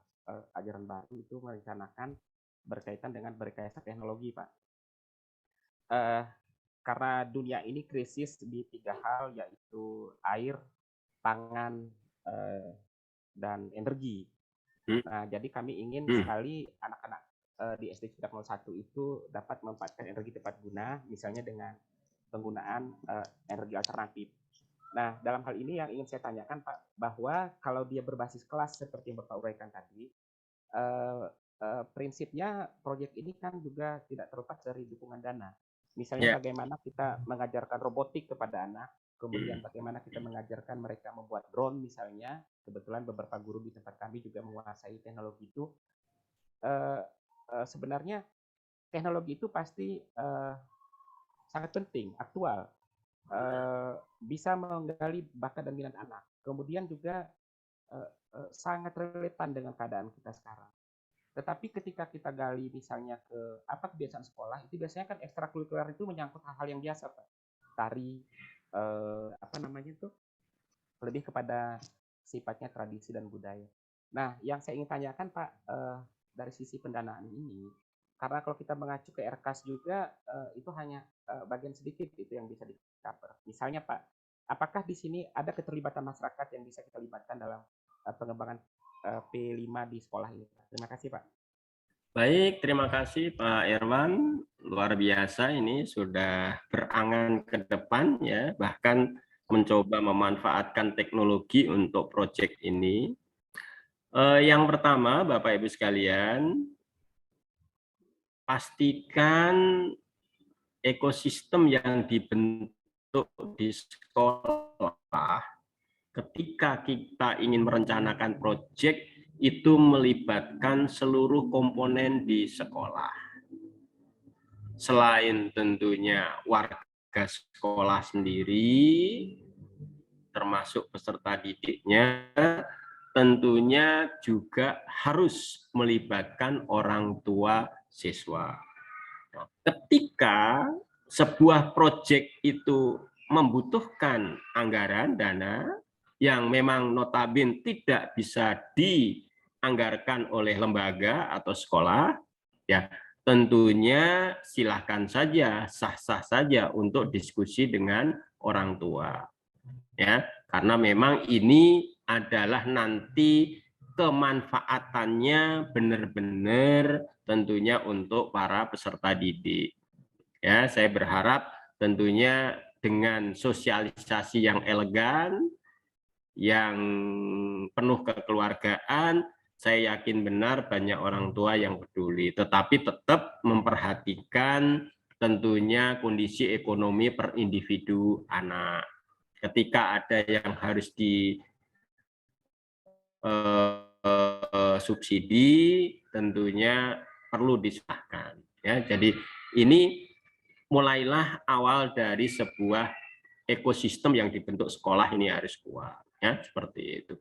ajaran baru itu merencanakan berkaitan dengan berkaitan teknologi Pak. Karena dunia ini krisis di 3 hal yaitu air, pangan, dan energi. Nah, jadi kami ingin sekali anak-anak di SD Cibadak 01 itu dapat memanfaatkan energi tepat guna, misalnya dengan penggunaan energi alternatif. Nah, dalam hal ini yang ingin saya tanyakan Pak, bahwa kalau dia berbasis kelas seperti yang Bapak uraikan tadi, prinsipnya proyek ini kan juga tidak terlepas dari dukungan dana. Misalnya bagaimana kita mengajarkan robotik kepada anak, kemudian bagaimana kita mengajarkan mereka membuat drone misalnya. Kebetulan beberapa guru di tempat kami juga menguasai teknologi itu. Sebenarnya teknologi itu pasti sangat penting, aktual, bisa menggali bakat dan minat anak. Kemudian juga sangat relevan dengan keadaan kita sekarang. Tetapi ketika kita gali misalnya ke apa kebiasaan sekolah, itu biasanya kan ekstrakurikuler itu menyangkut hal-hal yang biasa Pak. Tari, apa namanya itu, lebih kepada sifatnya tradisi dan budaya. Nah, yang saya ingin tanyakan Pak, dari sisi pendanaan ini, karena kalau kita mengacu ke RKAS juga itu hanya bagian sedikit itu yang bisa di-cover. Misalnya Pak, apakah di sini ada keterlibatan masyarakat yang bisa kita libatkan dalam pengembangan P5 di sekolah ini? Terima kasih Pak. Baik, terima kasih Pak Irwan. Luar biasa ini sudah berangan ke depan ya, bahkan mencoba memanfaatkan teknologi untuk proyek ini. Yang pertama, Bapak Ibu sekalian, pastikan ekosistem yang dibentuk untuk di sekolah, ketika kita ingin merencanakan proyek, itu melibatkan seluruh komponen di sekolah. Selain tentunya warga sekolah sendiri, termasuk peserta didiknya, tentunya juga harus melibatkan orang tua siswa. Ketika sebuah proyek itu membutuhkan anggaran dana yang memang notabene tidak bisa dianggarkan oleh lembaga atau sekolah, ya tentunya silakan saja, sah-sah saja untuk diskusi dengan orang tua. Ya, karena memang ini adalah nanti kemanfaatannya benar-benar tentunya untuk para peserta didik. Ya, saya berharap tentunya dengan sosialisasi yang elegan, yang penuh kekeluargaan, saya yakin benar banyak orang tua yang peduli, tetapi tetap memperhatikan tentunya kondisi ekonomi per individu anak. Ketika ada yang harus subsidi, tentunya perlu disahkan. Ya, jadi ini mulailah awal dari sebuah ekosistem yang dibentuk sekolah ini harus kuat. Ya, seperti itu.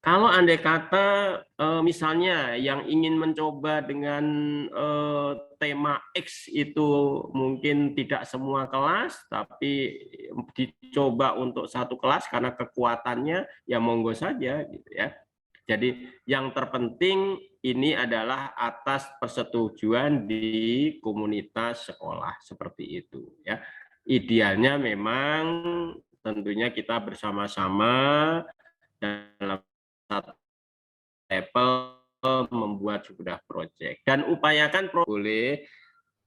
Kalau andai kata misalnya yang ingin mencoba dengan tema X itu mungkin tidak semua kelas, tapi dicoba untuk satu kelas karena kekuatannya, ya monggo saja gitu ya. Jadi yang terpenting ini adalah atas persetujuan di komunitas sekolah seperti itu ya. Idealnya memang tentunya kita bersama-sama dalam satu level membuat sebuah proyek dan upayakan boleh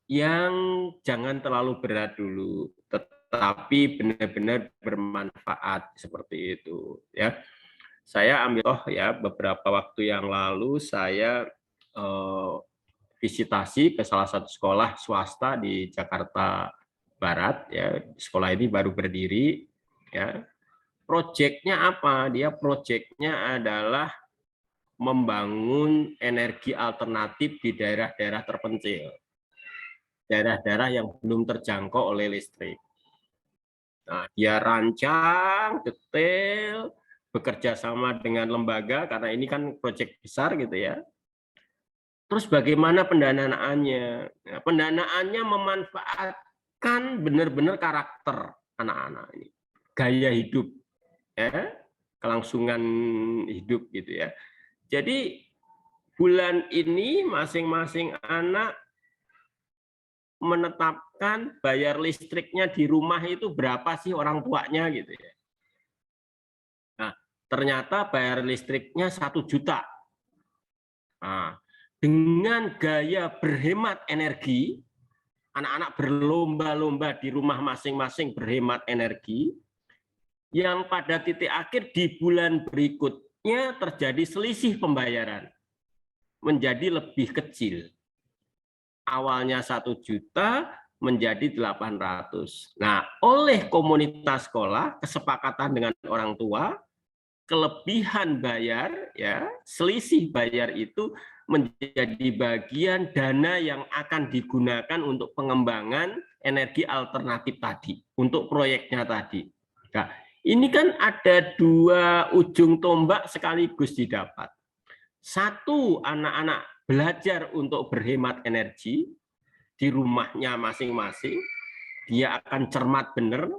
yang jangan terlalu berat dulu, tetapi benar-benar bermanfaat seperti itu ya. Saya ambil ya beberapa waktu yang lalu saya visitasi ke salah satu sekolah swasta di Jakarta Barat ya. Sekolah ini baru berdiri ya. Proyeknya apa? Dia proyeknya adalah membangun energi alternatif di daerah-daerah terpencil. Daerah-daerah yang belum terjangkau oleh listrik. Nah, dia rancang detail, bekerja sama dengan lembaga, karena ini kan proyek besar gitu ya. Terus bagaimana pendanaannya? Nah, pendanaannya memanfaatkan benar-benar karakter anak-anak ini. Gaya hidup, ya, kelangsungan hidup gitu ya. Jadi bulan ini masing-masing anak menetapkan bayar listriknya di rumah itu berapa sih orang tuanya gitu ya. Nah, ternyata bayar listriknya 1 juta. Nah, dengan gaya berhemat energi, anak-anak berlomba-lomba di rumah masing-masing berhemat energi, yang pada titik akhir di bulan berikutnya terjadi selisih pembayaran menjadi lebih kecil. Awalnya 1 juta menjadi 800. Nah, oleh komunitas sekolah, kesepakatan dengan orang tua, kelebihan bayar, ya, selisih bayar itu menjadi bagian dana yang akan digunakan untuk pengembangan energi alternatif tadi, untuk proyeknya tadi. Nah, ini kan ada 2 ujung tombak sekaligus didapat. Satu, anak-anak belajar untuk berhemat energi di rumahnya masing-masing. Dia akan cermat benar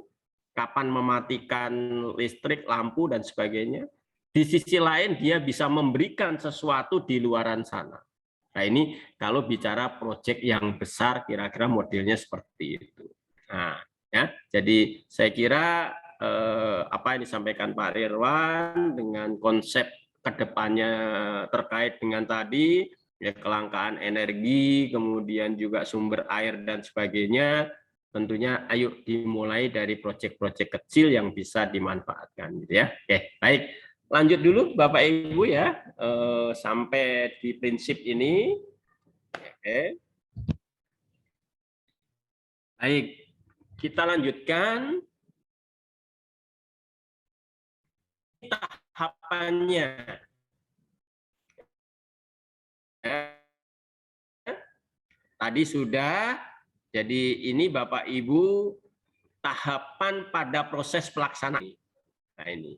kapan mematikan listrik, lampu, dan sebagainya. Di sisi lain, dia bisa memberikan sesuatu di luaran sana. Nah, ini kalau bicara proyek yang besar, kira-kira modelnya seperti itu. Nah, ya, jadi saya kira apa yang disampaikan Pak Rirwan dengan konsep kedepannya terkait dengan tadi, ya, kelangkaan energi, kemudian juga sumber air dan sebagainya, tentunya ayo dimulai dari proyek-proyek kecil yang bisa dimanfaatkan gitu ya. Oke, baik. Lanjut dulu Bapak Ibu ya, sampai di prinsip ini. Oke. Baik, kita lanjutkan. tahapannya. Tadi sudah, jadi ini Bapak Ibu tahapan pada proses pelaksanaan. Nah ini.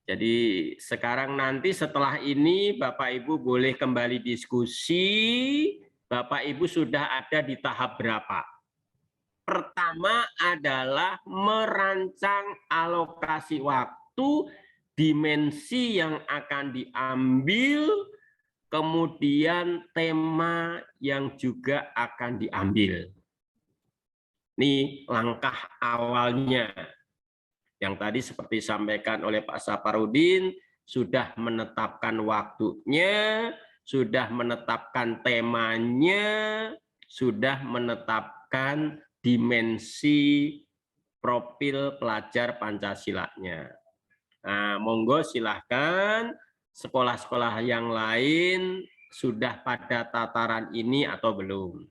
Jadi sekarang nanti setelah ini Bapak Ibu boleh kembali diskusi, Bapak Ibu sudah ada di tahap berapa. Pertama adalah merancang alokasi waktu, dimensi yang akan diambil, kemudian tema yang juga akan diambil. Ini langkah awalnya. Yang tadi seperti disampaikan oleh Pak Saparudin, sudah menetapkan waktunya, sudah menetapkan temanya, sudah menetapkan dimensi profil pelajar Pancasilanya. Nah, monggo silahkan sekolah-sekolah yang lain sudah pada tataran ini atau belum.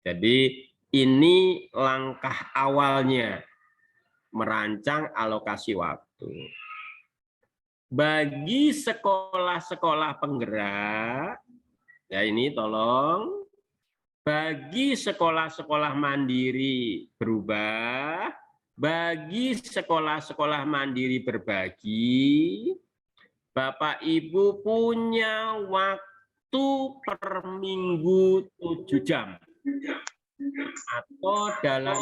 Jadi ini langkah awalnya, merancang alokasi waktu. Bagi sekolah-sekolah penggerak, ya ini tolong, bagi sekolah-sekolah mandiri berubah, bagi sekolah-sekolah mandiri berbagi, Bapak Ibu punya waktu per minggu 7 jam. Atau dalam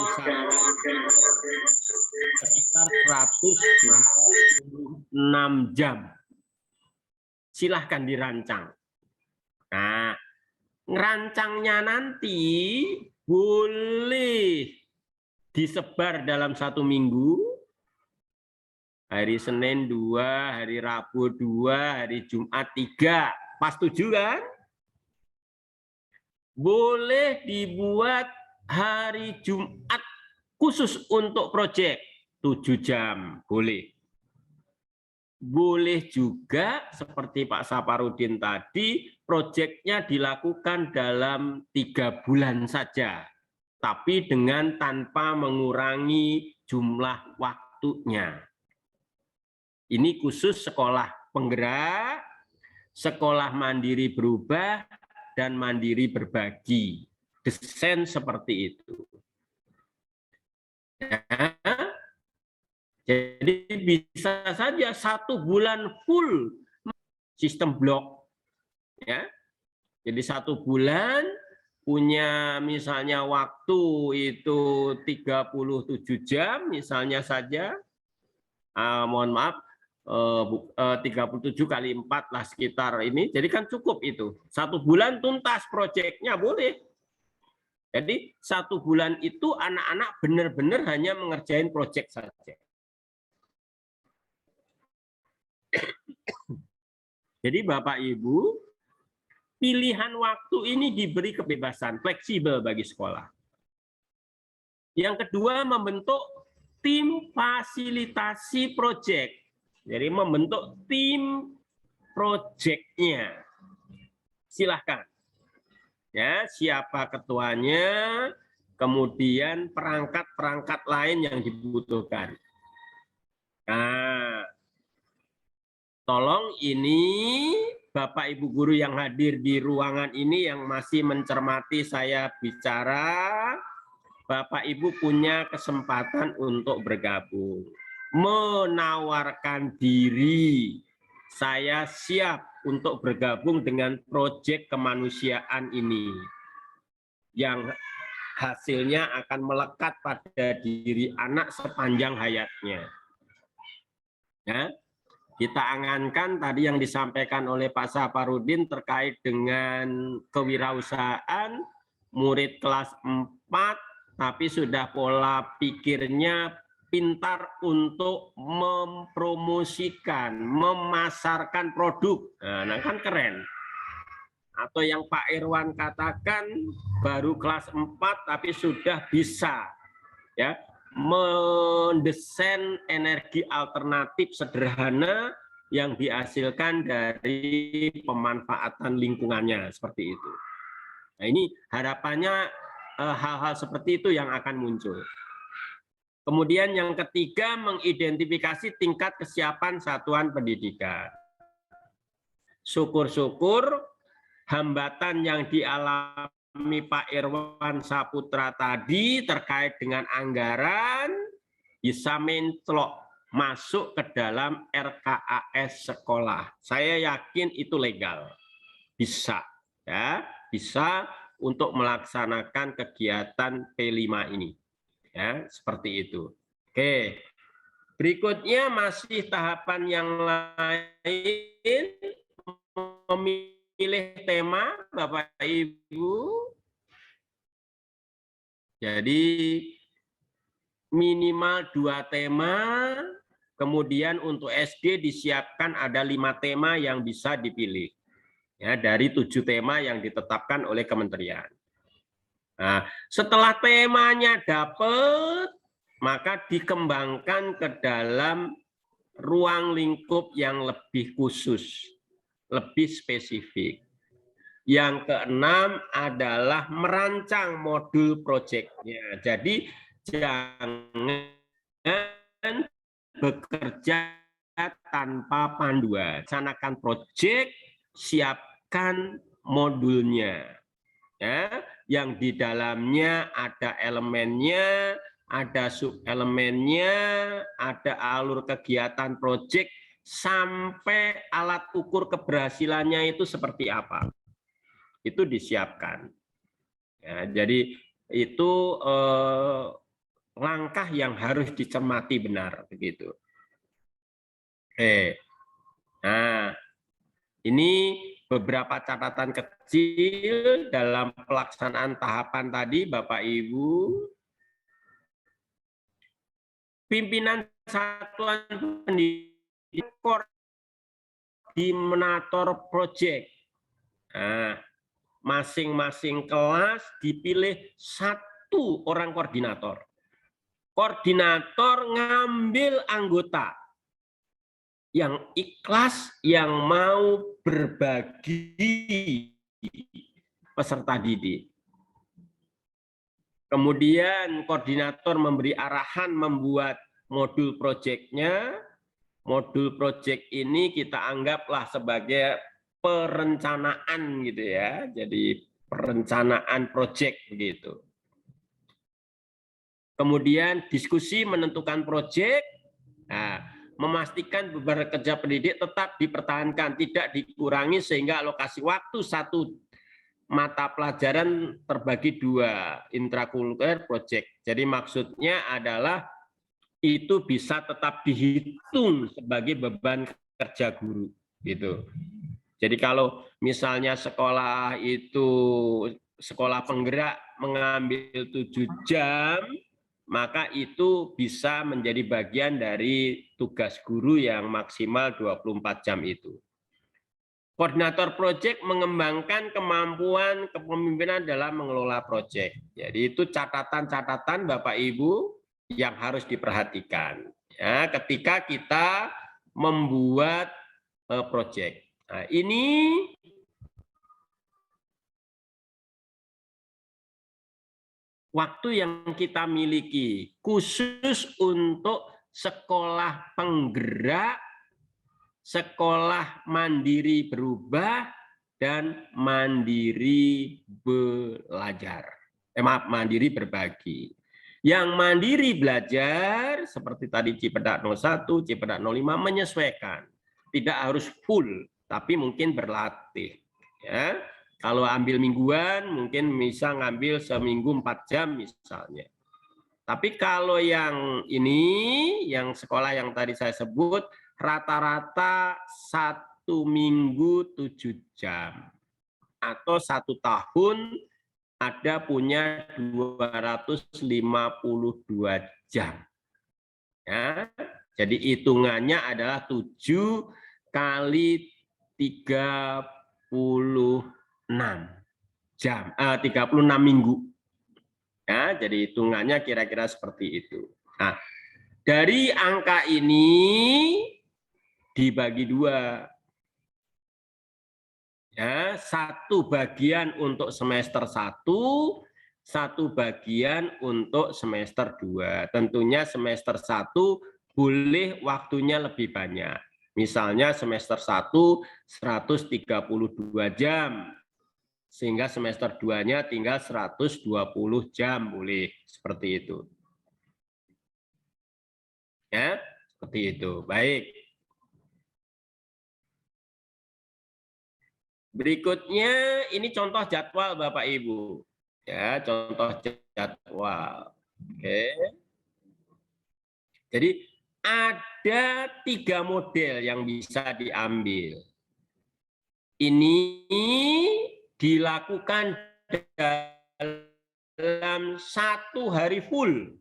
sekitar 126 jam. Silahkan dirancang. Nah, ngerancangnya nanti boleh disebar dalam 1 minggu, hari Senin 2, hari Rabu 2, hari Jumat 3, pas 7 kan? Boleh dibuat hari Jumat khusus untuk proyek 7 jam, boleh. Boleh juga seperti Pak Saparudin tadi, proyeknya dilakukan dalam 3 bulan saja, tapi dengan tanpa mengurangi jumlah waktunya. Ini khusus sekolah penggerak, sekolah mandiri berubah, dan mandiri berbagi. Desain seperti itu. Ya. Jadi bisa saja 1 bulan full sistem blok. Ya. Jadi 1 bulan punya misalnya waktu itu 37 jam misalnya saja. Mohon maaf, 37 kali 4 lah sekitar ini, jadi kan cukup itu. 1 bulan tuntas proyeknya boleh. Jadi 1 bulan itu anak-anak benar-benar hanya mengerjain proyek saja. Jadi Bapak Ibu, pilihan waktu ini diberi kebebasan, fleksibel bagi sekolah. Yang kedua, membentuk tim fasilitasi proyek. Jadi membentuk tim proyeknya. Silahkan. Ya, siapa ketuanya, kemudian perangkat-perangkat lain yang dibutuhkan. Nah, tolong ini Bapak Ibu guru yang hadir di ruangan ini yang masih mencermati saya bicara, Bapak Ibu punya kesempatan untuk bergabung. Menawarkan diri, saya siap untuk bergabung dengan proyek kemanusiaan ini yang hasilnya akan melekat pada diri anak sepanjang hayatnya. Ya, kita angankan tadi yang disampaikan oleh Pak Saparudin terkait dengan kewirausahaan, murid kelas 4 tapi sudah pola pikirnya pintar untuk mempromosikan, memasarkan produk. Nah, kan keren. Atau yang Pak Irwan katakan baru kelas 4 tapi sudah bisa ya mendesain energi alternatif sederhana yang dihasilkan dari pemanfaatan lingkungannya seperti itu. Nah, ini harapannya hal-hal seperti itu yang akan muncul. Kemudian yang ketiga, mengidentifikasi tingkat kesiapan satuan pendidikan. Syukur-syukur hambatan yang dialami Pak Irwan Saputra tadi terkait dengan anggaran bisa mencelok masuk ke dalam RKAS sekolah. Saya yakin itu legal. Bisa, ya, bisa untuk melaksanakan kegiatan P5 ini. Ya, seperti itu. Oke. Berikutnya masih tahapan yang lain, memilih tema, Bapak Ibu. Jadi minimal 2 tema, kemudian untuk SD disiapkan ada 5 tema yang bisa dipilih. Ya, dari 7 tema yang ditetapkan oleh kementerian. Nah, setelah temanya dapat, maka dikembangkan ke dalam ruang lingkup yang lebih khusus, lebih spesifik. Yang keenam adalah merancang modul proyeknya. Jadi jangan bekerja tanpa panduan. Rencanakan proyek, siapkan modulnya. Ya, yang di dalamnya ada elemennya, ada subelemennya, ada alur kegiatan proyek, sampai alat ukur keberhasilannya itu seperti apa. Itu disiapkan. Ya, jadi itu langkah yang harus dicermati benar begitu. Nah, ini beberapa catatan kecil dalam pelaksanaan tahapan tadi, Bapak Ibu. Pimpinan satuan pendidikan, koordinator proyek. Nah, masing-masing kelas dipilih 1 orang koordinator. Koordinator ngambil anggota yang ikhlas, yang mau berbagi peserta didik. Kemudian koordinator memberi arahan membuat modul proyeknya. Modul proyek ini kita anggaplah sebagai perencanaan gitu ya. Jadi perencanaan proyek begitu. Kemudian diskusi menentukan proyek. Nah, memastikan beban kerja pendidik tetap dipertahankan, tidak dikurangi sehingga alokasi waktu 1 mata pelajaran terbagi 2, intrakurikuler proyek. Jadi maksudnya adalah itu bisa tetap dihitung sebagai beban kerja guru gitu. Jadi kalau misalnya sekolah itu sekolah penggerak mengambil 7 jam, maka itu bisa menjadi bagian dari tugas guru yang maksimal 24 jam itu. Koordinator proyek mengembangkan kemampuan kepemimpinan dalam mengelola proyek. Jadi itu catatan-catatan Bapak Ibu yang harus diperhatikan ya ketika kita membuat proyek. Nah, ini waktu yang kita miliki khusus untuk sekolah penggerak, sekolah mandiri berubah, dan mandiri belajar. Mandiri berbagi. Yang mandiri belajar, seperti tadi Cipedak 01, Cipedak 05, menyesuaikan. Tidak harus full, tapi mungkin berlatih. Ya. Kalau ambil mingguan, mungkin bisa ngambil seminggu 4 jam misalnya. Tapi kalau yang ini, yang sekolah yang tadi saya sebut, rata-rata 1 minggu 7 jam. Atau 1 tahun ada punya 252 jam. Ya, jadi hitungannya adalah 7 kali 36 jam, 36 minggu. Ya, jadi hitungannya kira-kira seperti itu. Nah, dari angka ini dibagi 2. Ya, 1 bagian untuk semester 1, satu bagian untuk semester 2. Tentunya semester 1 boleh waktunya lebih banyak. Misalnya semester 1 132 jam. Sehingga semester 2-nya tinggal 120 jam boleh. Seperti itu. Ya, seperti itu. Baik. Berikutnya ini contoh jadwal Bapak Ibu. Ya, contoh jadwal. Oke. Jadi ada 3 model yang bisa diambil. Ini dilakukan dalam 1 hari full.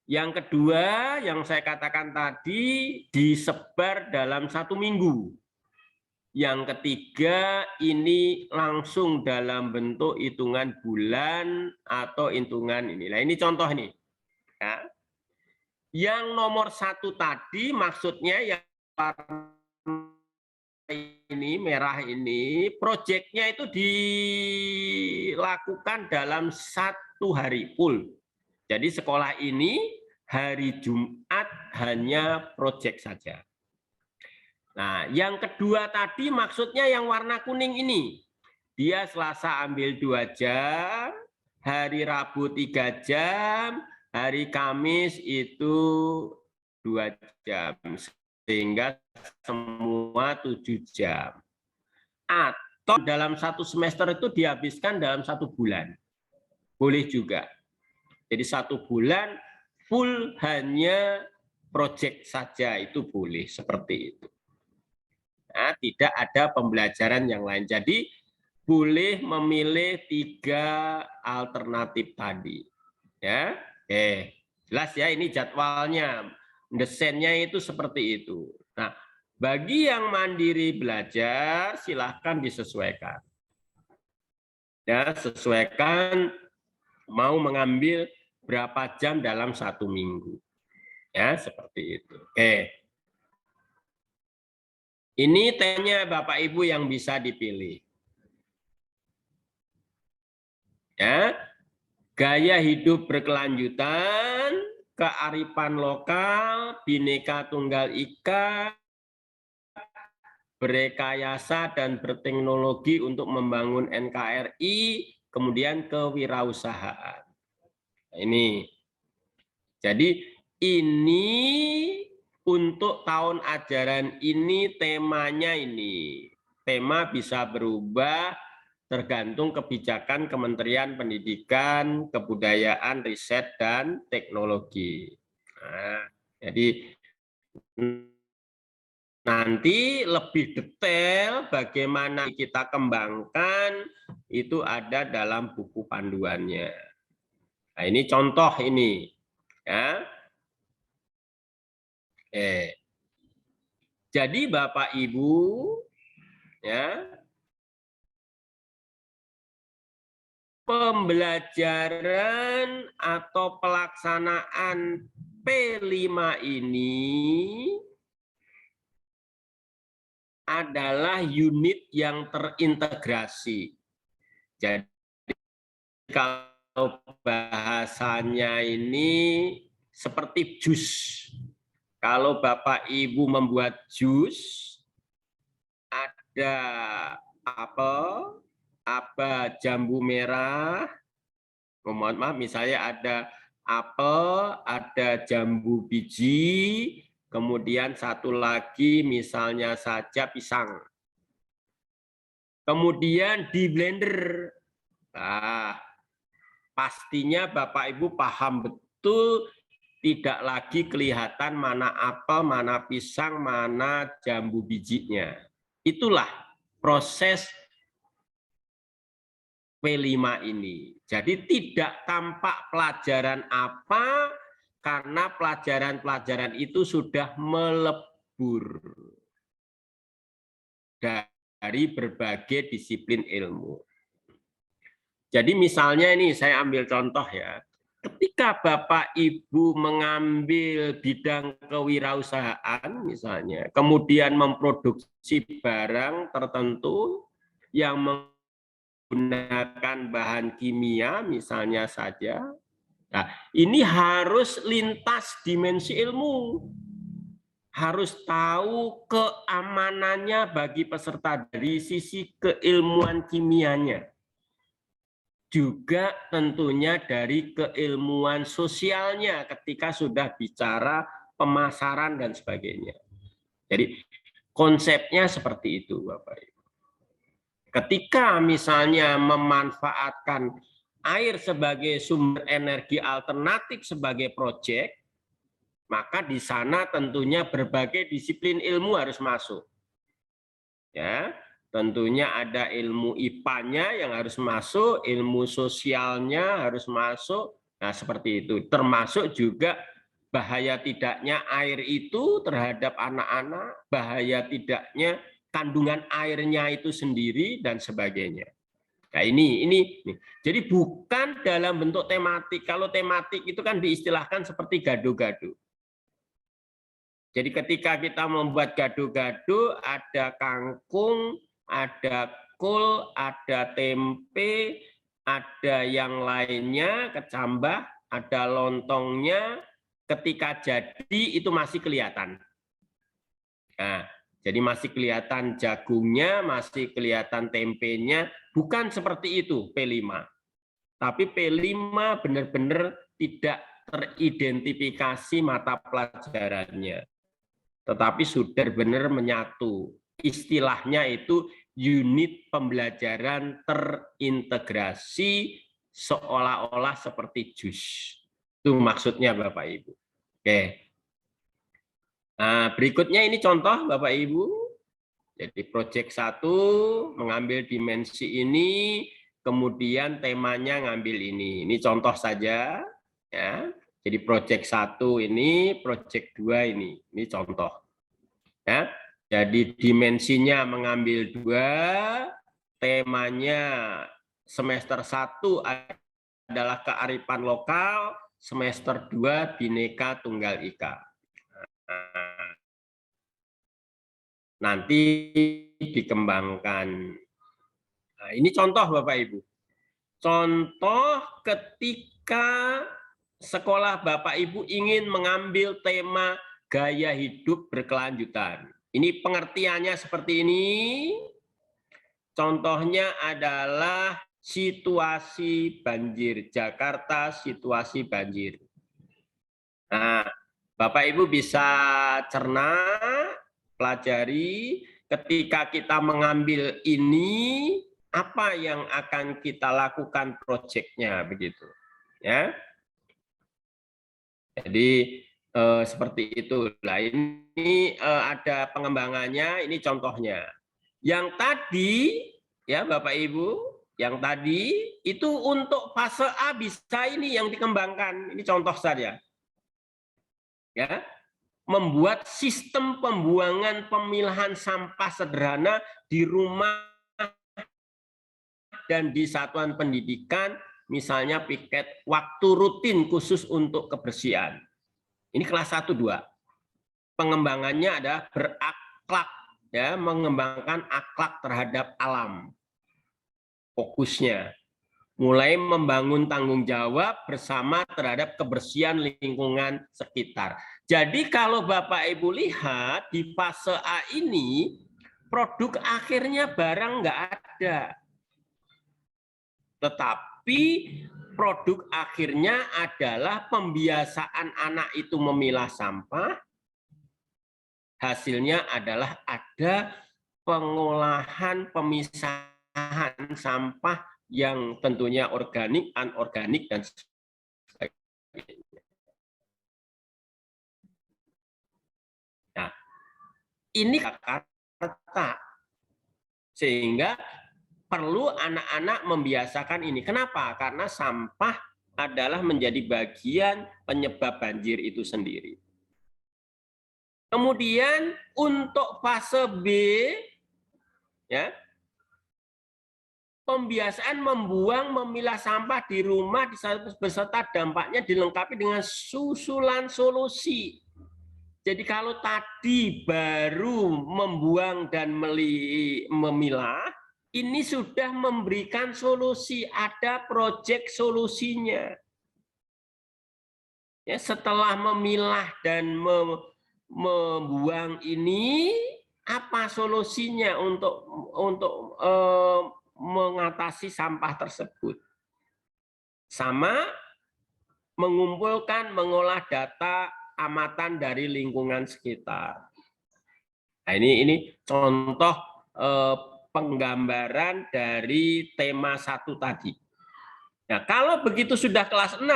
Yang kedua, yang saya katakan tadi, disebar dalam 1 minggu. Yang ketiga, ini langsung dalam bentuk hitungan bulan atau hitungan ini. Nah, ini contoh nih. Ya. Yang nomor 1 tadi maksudnya yang ini merah ini, proyeknya itu dilakukan dalam 1 hari full. Jadi sekolah ini hari Jumat hanya proyek saja. Nah, yang kedua tadi maksudnya yang warna kuning ini. Dia Selasa ambil 2 jam, hari Rabu 3 jam, hari Kamis itu 2 jam. Sehingga semua 7 jam. Atau dalam 1 semester itu dihabiskan dalam 1 bulan. Boleh juga. Jadi 1 bulan full hanya proyek saja itu boleh seperti itu. Nah, tidak ada pembelajaran yang lain. Jadi boleh memilih 3 alternatif tadi. Ya, jelas ya ini jadwalnya. Desainnya itu seperti itu. Nah, bagi yang mandiri belajar silahkan disesuaikan. Ya, sesuaikan mau mengambil berapa jam dalam 1 minggu. Ya, seperti itu. Oke. Ini temanya Bapak Ibu yang bisa dipilih. Ya. Gaya hidup berkelanjutan, kearifan lokal, Bhinneka Tunggal Ika, berrekayasa dan berteknologi untuk membangun NKRI, kemudian kewirausahaan. Nah, ini. Jadi ini untuk tahun ajaran ini temanya ini. Tema bisa berubah tergantung kebijakan Kementerian Pendidikan, Kebudayaan, Riset, dan Teknologi. Nah, jadi nanti lebih detail bagaimana kita kembangkan itu ada dalam buku panduannya. Nah, ini contoh ini. Ya. Jadi Bapak Ibu, ya, pembelajaran atau pelaksanaan P5 ini adalah unit yang terintegrasi. Jadi kalau bahasanya ini seperti jus. Kalau Bapak Ibu membuat jus, ada apel, apa jambu merah, mohon maaf, misalnya ada apel, ada jambu biji, kemudian satu lagi misalnya saja pisang. Kemudian di blender. Nah, pastinya Bapak Ibu paham betul, tidak lagi kelihatan mana apel, mana pisang, mana jambu bijinya. Itulah proses P5 ini. Jadi tidak tampak pelajaran apa, karena pelajaran-pelajaran itu sudah melebur dari berbagai disiplin ilmu. Jadi misalnya ini saya ambil contoh ya. Ketika Bapak Ibu mengambil bidang kewirausahaan misalnya, kemudian memproduksi barang tertentu yang menggunakan bahan kimia misalnya saja. Nah, ini harus lintas dimensi ilmu. Harus tahu keamanannya bagi peserta dari sisi keilmuan kimianya. Juga tentunya dari keilmuan sosialnya ketika sudah bicara pemasaran dan sebagainya. Jadi konsepnya seperti itu, Bapak Ibu. Ketika misalnya memanfaatkan air sebagai sumber energi alternatif sebagai proyek, maka di sana tentunya berbagai disiplin ilmu harus masuk. Ya, tentunya ada ilmu IPA-nya yang harus masuk, ilmu sosialnya harus masuk. Nah, seperti itu. Termasuk juga bahaya tidaknya air itu terhadap anak-anak, bahaya tidaknya kandungan airnya itu sendiri dan sebagainya. Nah, ini. Jadi bukan dalam bentuk tematik. Kalau tematik itu kan diistilahkan seperti gado-gado. Jadi ketika kita membuat gado-gado, ada kangkung, ada kol, ada tempe, ada yang lainnya, kecambah, ada lontongnya. Ketika jadi itu masih kelihatan. Nah, jadi masih kelihatan jagungnya, masih kelihatan tempenya, bukan seperti itu P5. Tapi P5 benar-benar tidak teridentifikasi mata pelajarannya. Tetapi sudah benar menyatu. Istilahnya itu unit pembelajaran terintegrasi seolah-olah seperti jus. Itu maksudnya Bapak Ibu. Oke. Nah, berikutnya ini contoh Bapak Ibu. Jadi proyek 1 mengambil dimensi ini, kemudian temanya ngambil ini. Ini contoh saja ya. Jadi proyek 1 ini, proyek 2 ini contoh. Ya. Jadi dimensinya mengambil 2, temanya semester 1 adalah kearifan lokal, semester 2 Bhinneka Tunggal Ika. Nanti dikembangkan. Nah, ini contoh Bapak Ibu. Contoh ketika sekolah Bapak Ibu ingin mengambil tema gaya hidup berkelanjutan. Ini pengertiannya seperti ini. Contohnya adalah situasi banjir Jakarta, situasi banjir. Nah, Bapak Ibu bisa cerna, pelajari ketika kita mengambil ini apa yang akan kita lakukan proyeknya begitu ya. Jadi seperti itu. Nah, ini ada pengembangannya, ini contohnya. Yang tadi ya Bapak Ibu, yang tadi itu untuk fase A bisa ini yang dikembangkan. Ini contoh saja. Ya. Membuat sistem pembuangan pemilahan sampah sederhana di rumah dan di satuan pendidikan, misalnya piket waktu rutin khusus untuk kebersihan. Ini kelas 1-2. Pengembangannya adalah berakhlak, ya, mengembangkan akhlak terhadap alam. Fokusnya mulai membangun tanggung jawab bersama terhadap kebersihan lingkungan sekitar. Jadi kalau Bapak Ibu lihat di fase A ini, produk akhirnya barang nggak ada. Tetapi produk akhirnya adalah pembiasaan anak itu memilah sampah. Hasilnya adalah ada pengolahan, pemisahan sampah yang tentunya organik, anorganik, dan sebagainya. Nah, ini kata sehingga perlu anak-anak membiasakan ini. Kenapa? Karena sampah adalah menjadi bagian penyebab banjir itu sendiri. Kemudian untuk fase B, ya, pembiasaan membuang, memilah sampah di rumah beserta dampaknya dilengkapi dengan susulan solusi. Jadi kalau tadi baru membuang dan memilah, ini sudah memberikan solusi, ada proyek solusinya. Ya, setelah memilah dan membuang ini, apa solusinya untuk mengatasi sampah tersebut? Sama mengumpulkan, mengolah data amatan dari lingkungan sekitar. Nah, ini contoh penggambaran dari tema 1 tadi. Nah, kalau begitu sudah kelas 6,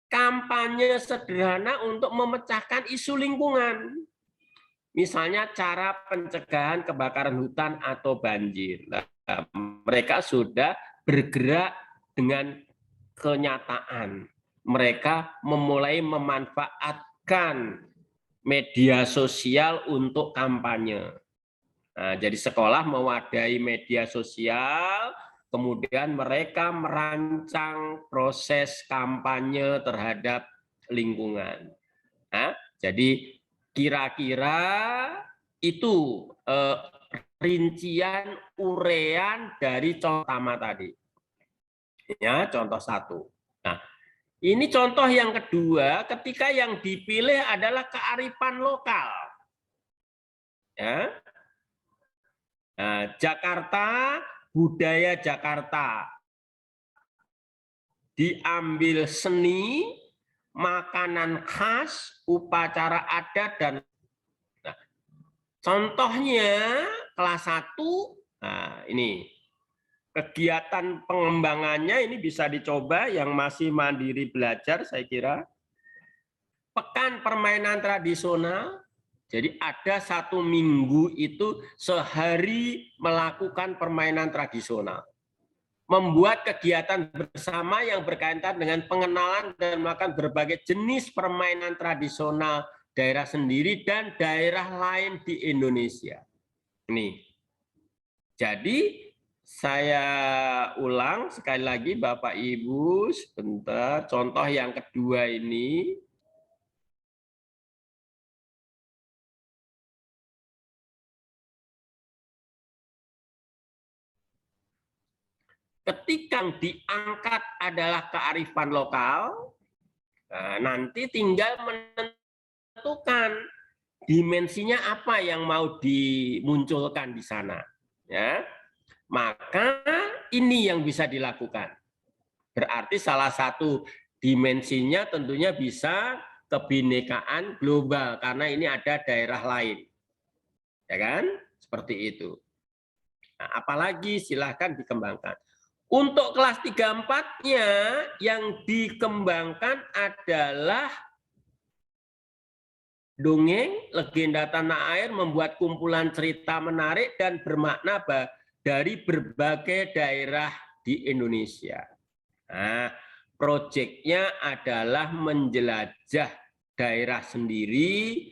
kampanye sederhana untuk memecahkan isu lingkungan. Misalnya cara pencegahan kebakaran hutan atau banjir. Nah, mereka sudah bergerak dengan kenyataan. Mereka memulai memanfaatkan media sosial untuk kampanye. Nah, jadi sekolah mewadahi media sosial, kemudian mereka merancang proses kampanye terhadap lingkungan. Nah, jadi kira-kira itu rincian urean dari contoh pertama tadi. Ya, contoh 1. Nah, ini contoh yang kedua, ketika yang dipilih adalah kearifan lokal. Ya. Nah, Jakarta, budaya Jakarta. Diambil seni, makanan khas, upacara adat, dan nah, contohnya kelas 1, nah ini. Kegiatan pengembangannya ini bisa dicoba yang masih mandiri belajar, saya kira. Pekan permainan tradisional, jadi ada 1 minggu itu sehari melakukan permainan tradisional. Membuat kegiatan bersama yang berkaitan dengan pengenalan dan melakukan berbagai jenis permainan tradisional daerah sendiri dan daerah lain di Indonesia. Ini. Jadi saya ulang sekali lagi Bapak Ibu, sebentar. Contoh yang kedua ini. Ketika yang diangkat adalah kearifan lokal, nanti tinggal menentukan dimensinya apa yang mau dimunculkan di sana. Ya. Maka ini yang bisa dilakukan. Berarti salah satu dimensinya tentunya bisa kebinekaan global, karena ini ada daerah lain. Ya kan? Seperti itu. Nah, apalagi silahkan dikembangkan. Untuk kelas 3-4-nya yang dikembangkan adalah dongeng, legenda tanah air, membuat kumpulan cerita menarik dan bermakna dari berbagai daerah di Indonesia. Nah, proyeknya adalah menjelajah daerah sendiri,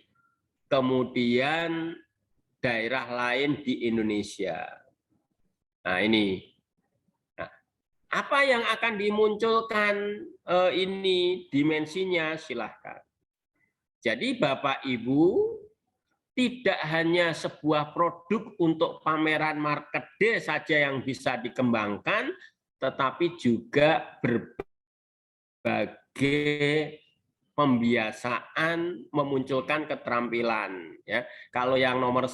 kemudian daerah lain di Indonesia. Nah, ini. Nah, apa yang akan dimunculkan ini dimensinya, silahkan. Jadi Bapak Ibu, tidak hanya sebuah produk untuk pameran market day saja yang bisa dikembangkan, tetapi juga berbagai pembiasaan memunculkan keterampilan. Ya, kalau yang nomor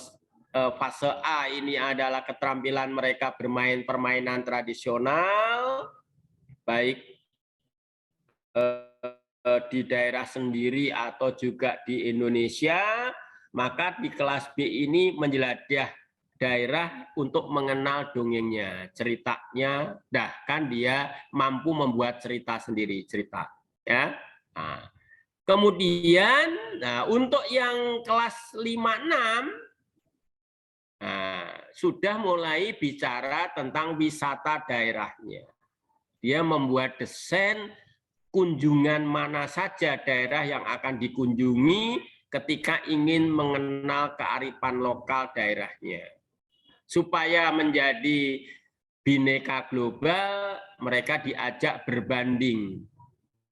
fase A ini adalah keterampilan mereka bermain permainan tradisional, baik di daerah sendiri atau juga di Indonesia, maka di kelas B ini menjelajah daerah untuk mengenal dongengnya, ceritanya, bahkan dia mampu membuat cerita sendiri, cerita. Ya. Nah, kemudian, untuk yang kelas 5-6, sudah mulai bicara tentang wisata daerahnya. Dia membuat desain kunjungan mana saja daerah yang akan dikunjungi ketika ingin mengenal kearifan lokal daerahnya. Supaya menjadi bineka global, mereka diajak berbanding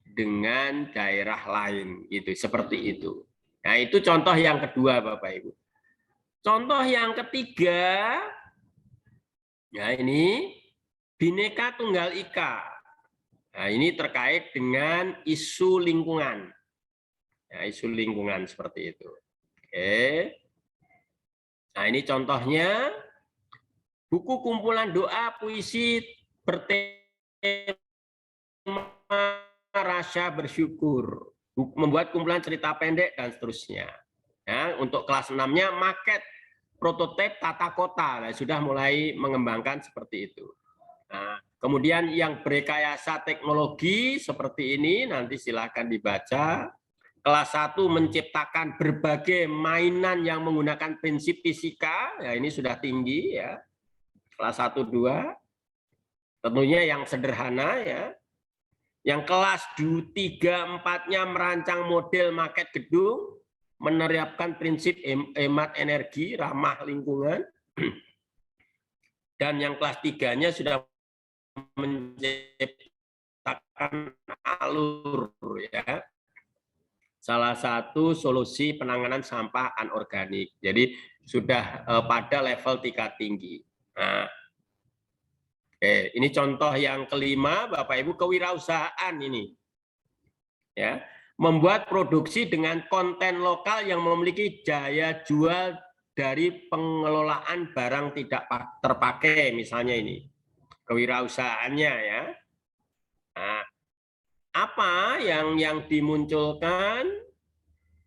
dengan daerah lain, gitu, seperti itu. Nah, itu contoh yang kedua, Bapak Ibu. Contoh yang ketiga, Ya, ini Bhinneka Tunggal Ika. Nah, ini terkait dengan isu lingkungan. Ya, isu lingkungan seperti itu. Oke. Nah, ini contohnya buku kumpulan doa puisi bertema rasa bersyukur. Membuat kumpulan cerita pendek dan seterusnya. Ya, untuk kelas 6-nya maket prototipe tata kota. Nah, sudah mulai mengembangkan seperti itu. Nah, kemudian yang berrekayasa teknologi seperti ini nanti silahkan dibaca. Kelas 1 menciptakan berbagai mainan yang menggunakan prinsip fisika, ya ini sudah tinggi ya. Kelas 1, 2, tentunya yang sederhana ya. Yang kelas 3, 4-nya merancang model maket gedung, menerapkan prinsip hemat energi, ramah lingkungan. Dan yang kelas 3-nya sudah menciptakan alur ya. Salah satu solusi penanganan sampah anorganik. Jadi sudah pada level tingkat tinggi. Nah, ini contoh yang kelima, Bapak Ibu, kewirausahaan ini. Ya, membuat produksi dengan konten lokal yang memiliki daya jual dari pengelolaan barang tidak terpakai, misalnya ini. Kewirausahaannya ya. Nah, apa yang dimunculkan?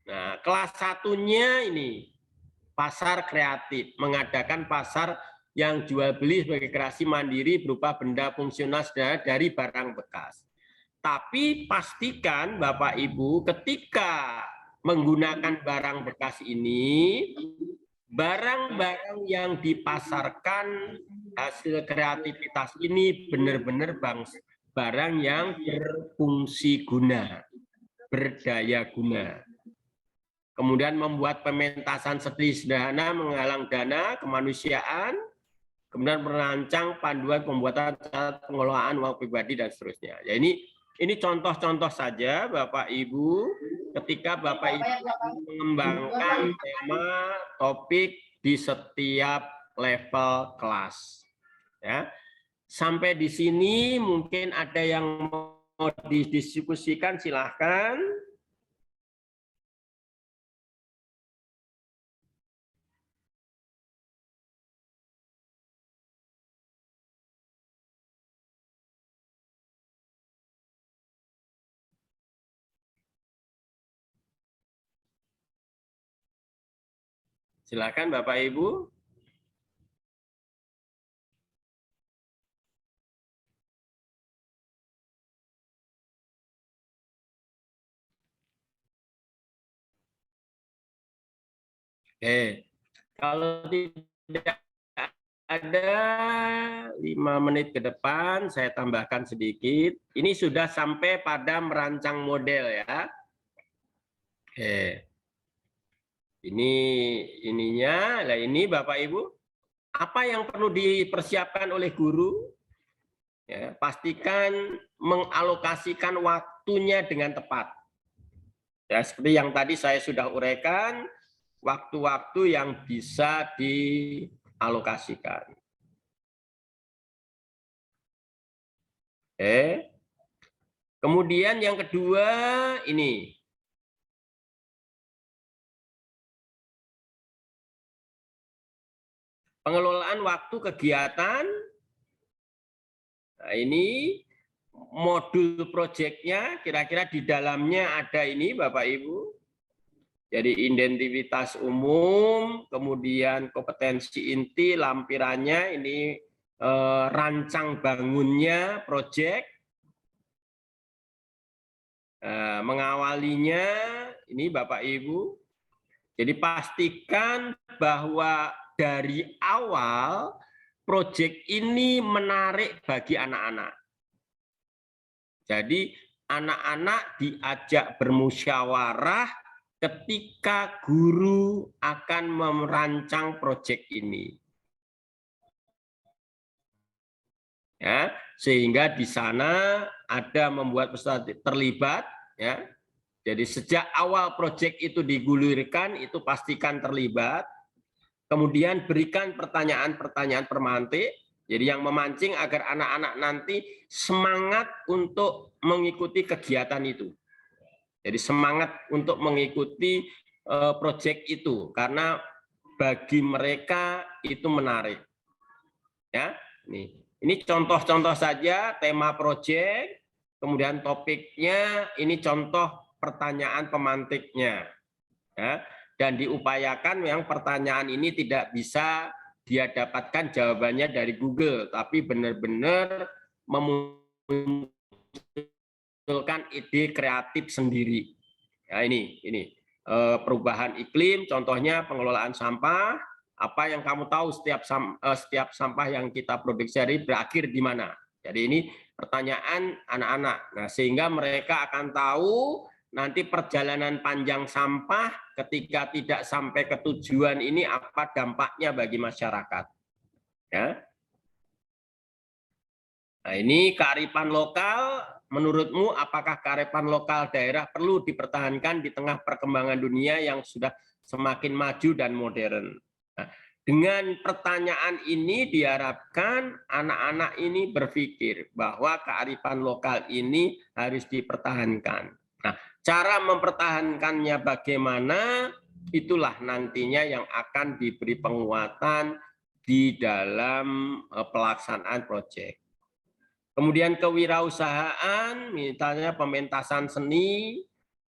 Nah, kelas 1-nya ini pasar kreatif, mengadakan pasar yang jual beli sebagai kreasi mandiri berupa benda fungsional dari barang bekas. Tapi pastikan Bapak Ibu ketika menggunakan barang bekas ini, barang-barang yang dipasarkan hasil kreativitas ini benar-benar barang yang berfungsi guna, berdaya guna. Kemudian membuat pementasan sederhana menggalang dana kemanusiaan, kemudian merancang panduan pembuatan pengelolaan uang pribadi dan seterusnya. Ya ini contoh-contoh saja Bapak Ibu ketika Bapak Ibu mengembangkan tema topik di setiap level kelas. Ya. Sampai di sini mungkin ada yang mau didiskusikan, silahkan. Silakan Bapak Ibu. Oke, kalau tidak ada 5 menit ke depan, saya tambahkan sedikit. Ini sudah sampai pada merancang model ya. Oke. Ininya, nah ini Bapak Ibu, apa yang perlu dipersiapkan oleh guru? Ya, pastikan mengalokasikan waktunya dengan tepat. Ya, seperti yang tadi saya sudah uraikan, waktu-waktu yang bisa dialokasikan. Oke. Kemudian yang kedua ini. Pengelolaan waktu kegiatan. Nah, ini modul proyeknya kira-kira di dalamnya ada ini Bapak Ibu. Jadi identitas umum, kemudian kompetensi inti, lampirannya ini rancang bangunnya proyek. Mengawalinya ini Bapak Ibu. Jadi pastikan bahwa dari awal proyek ini menarik bagi anak-anak. Jadi anak-anak diajak bermusyawarah ketika guru akan merancang proyek ini. Ya, sehingga di sana ada membuat peserta terlibat ya. Jadi sejak awal proyek itu digulirkan itu pastikan terlibat. Kemudian berikan pertanyaan-pertanyaan permantik Jadi yang memancing agar anak-anak nanti semangat untuk mengikuti kegiatan itu. Jadi semangat untuk mengikuti proyek itu karena bagi mereka itu menarik. Ya, ini contoh-contoh saja tema proyek, kemudian topiknya ini contoh pertanyaan pemantiknya. Ya, dan diupayakan yang pertanyaan ini tidak bisa dia dapatkan jawabannya dari Google, tapi benar-benar memunculkan ide kreatif sendiri. Ya, ini perubahan iklim, contohnya pengelolaan sampah. Apa yang kamu tahu setiap sampah yang kita produksi hari berakhir di mana? Jadi ini pertanyaan anak-anak. Nah, sehingga mereka akan tahu nanti perjalanan panjang sampah ketika tidak sampai ke tujuan ini apa dampaknya bagi masyarakat. Ya. Nah, ini kearifan lokal. Menurutmu apakah kearifan lokal daerah perlu dipertahankan di tengah perkembangan dunia yang sudah semakin maju dan modern? Nah, dengan pertanyaan ini diharapkan anak-anak ini berpikir bahwa kearifan lokal ini harus dipertahankan. Nah, cara mempertahankannya bagaimana? Itulah nantinya yang akan diberi penguatan di dalam pelaksanaan proyek. Kemudian kewirausahaan, misalnya pementasan seni,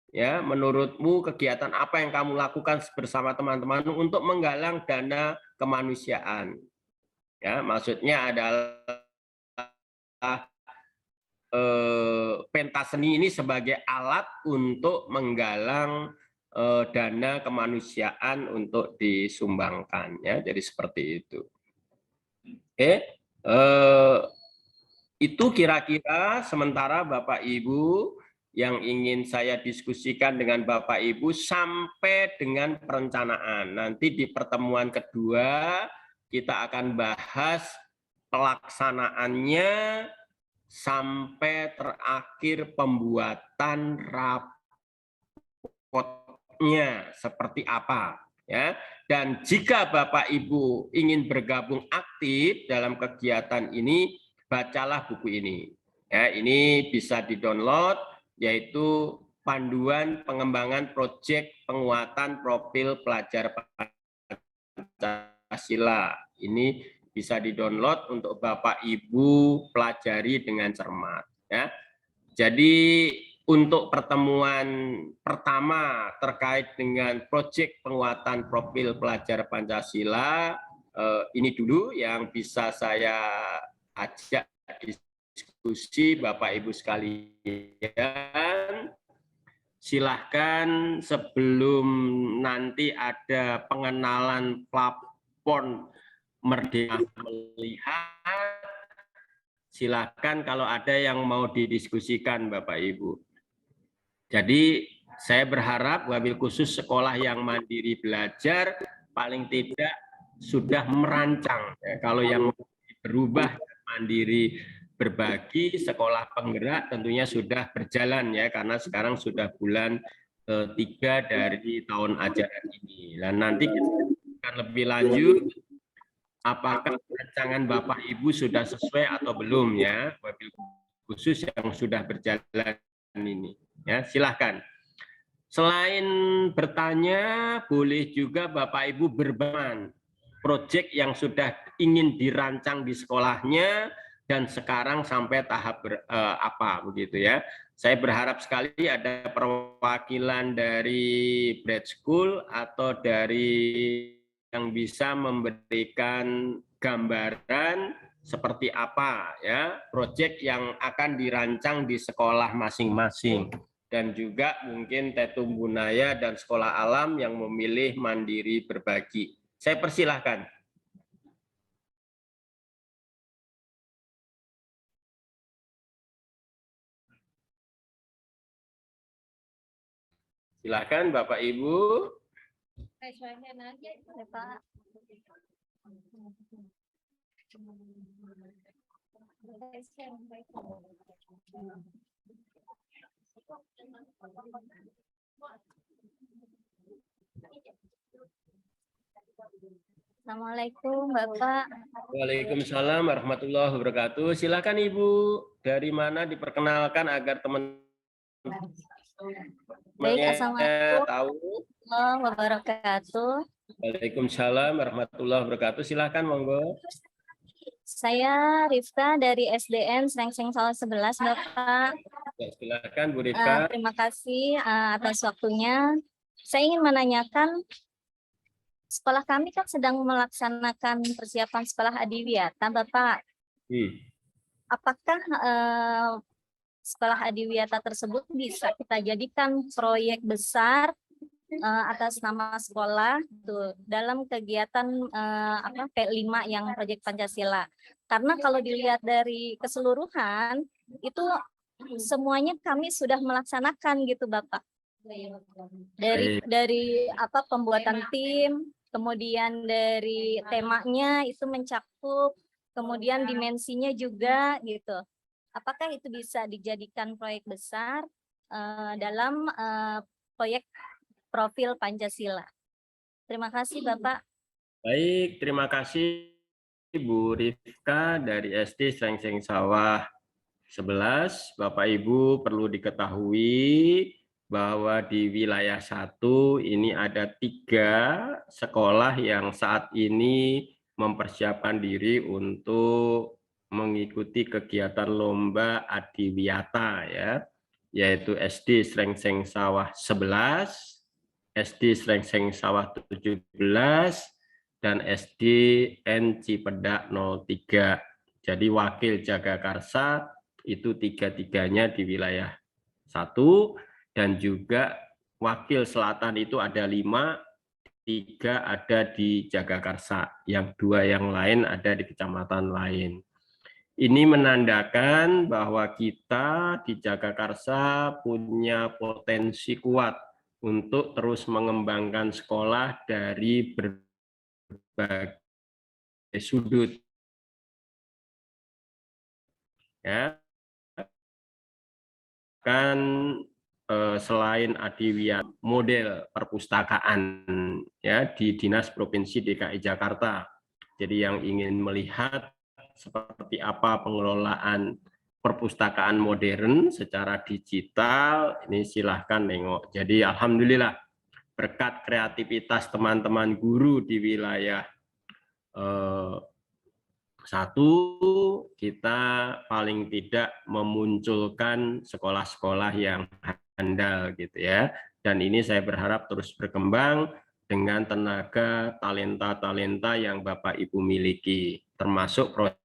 ya, menurutmu kegiatan apa yang kamu lakukan bersama teman-teman untuk menggalang dana kemanusiaan? Ya, maksudnya adalah pentas seni ini sebagai alat untuk menggalang dana kemanusiaan untuk disumbangkan, ya, jadi seperti itu. Oke. Itu kira-kira sementara Bapak Ibu yang ingin saya diskusikan dengan Bapak Ibu sampai dengan perencanaan. Nanti di pertemuan kedua kita akan bahas pelaksanaannya sampai terakhir pembuatan rapotnya seperti apa. Ya, dan jika Bapak Ibu ingin bergabung aktif dalam kegiatan ini, bacalah buku ini. Ya, ini bisa di-download, yaitu Panduan Pengembangan Proyek Penguatan Profil Pelajar Pancasila. Ini bisa di-download untuk Bapak Ibu pelajari dengan cermat. Ya. Jadi untuk pertemuan pertama terkait dengan proyek penguatan profil pelajar Pancasila, ini dulu yang bisa saya ajak diskusi Bapak Ibu sekalian. Silahkan sebelum nanti ada pengenalan platform Merdeka Melihat, silahkan kalau ada yang mau didiskusikan Bapak Ibu. Jadi saya berharap wabil khusus sekolah yang mandiri belajar paling tidak sudah merancang. Ya, kalau yang berubah mandiri berbagi, sekolah penggerak tentunya sudah berjalan ya, karena sekarang sudah bulan ketiga dari tahun ajaran ini. Dan nanti kita akan lebih lanjut apakah rancangan Bapak Ibu sudah sesuai atau belum ya, wabil khusus yang sudah berjalan ini. Ya, silahkan. Selain bertanya, boleh juga Bapak Ibu berbeman proyek yang sudah ingin dirancang di sekolahnya dan sekarang sampai tahap apa begitu ya. Saya berharap sekali ada perwakilan dari Bread School atau dari yang bisa memberikan gambaran seperti apa ya proyek yang akan dirancang di sekolah masing-masing. Dan juga mungkin Tetum Bunaya dan Sekolah Alam yang memilih mandiri berbagi. Saya persilahkan. Silakan Bapak Ibu. Assalamualaikum Bapak. Waalaikumsalam warahmatullahi wabarakatuh. Silakan Ibu, dari mana diperkenalkan agar teman Baik, Assalamualaikum tahu. warahmatullahi wabarakatuh. Waalaikumsalam warahmatullahi wabarakatuh. Silakan monggo. Saya Rifka dari SDN Srengseng Sawah 11, Bapak. Ya, silakan Bu Rifka. Terima kasih atas waktunya. Saya ingin menanyakan, sekolah kami kan sedang melaksanakan persiapan sekolah adiwiyata, Bapak. Apakah sekolah adiwiyata tersebut bisa kita jadikan proyek besar atas nama sekolah tuh, dalam kegiatan P5 yang proyek Pancasila? Karena kalau dilihat dari keseluruhan itu semuanya kami sudah melaksanakan gitu, Bapak. Dari pembuatan tim, kemudian dari temanya itu mencakup, kemudian dimensinya juga gitu. Apakah itu bisa dijadikan proyek besar dalam proyek profil Pancasila? Terima kasih Bapak. Baik, terima kasih Bu Rifka dari SD Srengseng Sawah 11. Bapak Ibu perlu diketahui bahwa di wilayah 1 ini ada 3 sekolah yang saat ini mempersiapkan diri untuk mengikuti kegiatan lomba adiwiyata, ya, yaitu SD Srengseng Sawah 11, SD Srengseng Sawah 17, dan SD N Cipedak 03. Jadi wakil Jagakarsa itu 3-tiganya di wilayah 1, dan juga wakil selatan itu ada 5, 3 ada di Jagakarsa, yang 2 yang lain ada di kecamatan lain. Ini menandakan bahwa kita di Jagakarsa punya potensi kuat untuk terus mengembangkan sekolah dari berbagai sudut. Ya, kan selain adiwiyata model perpustakaan, ya, di Dinas Provinsi DKI Jakarta. Jadi yang ingin melihat seperti apa pengelolaan perpustakaan modern secara digital, ini silahkan nengok. Jadi alhamdulillah berkat kreativitas teman-teman guru di wilayah 1, kita paling tidak memunculkan sekolah-sekolah yang handal gitu ya. Dan ini saya berharap terus berkembang dengan tenaga talenta-talenta yang Bapak Ibu miliki, termasuk proyek.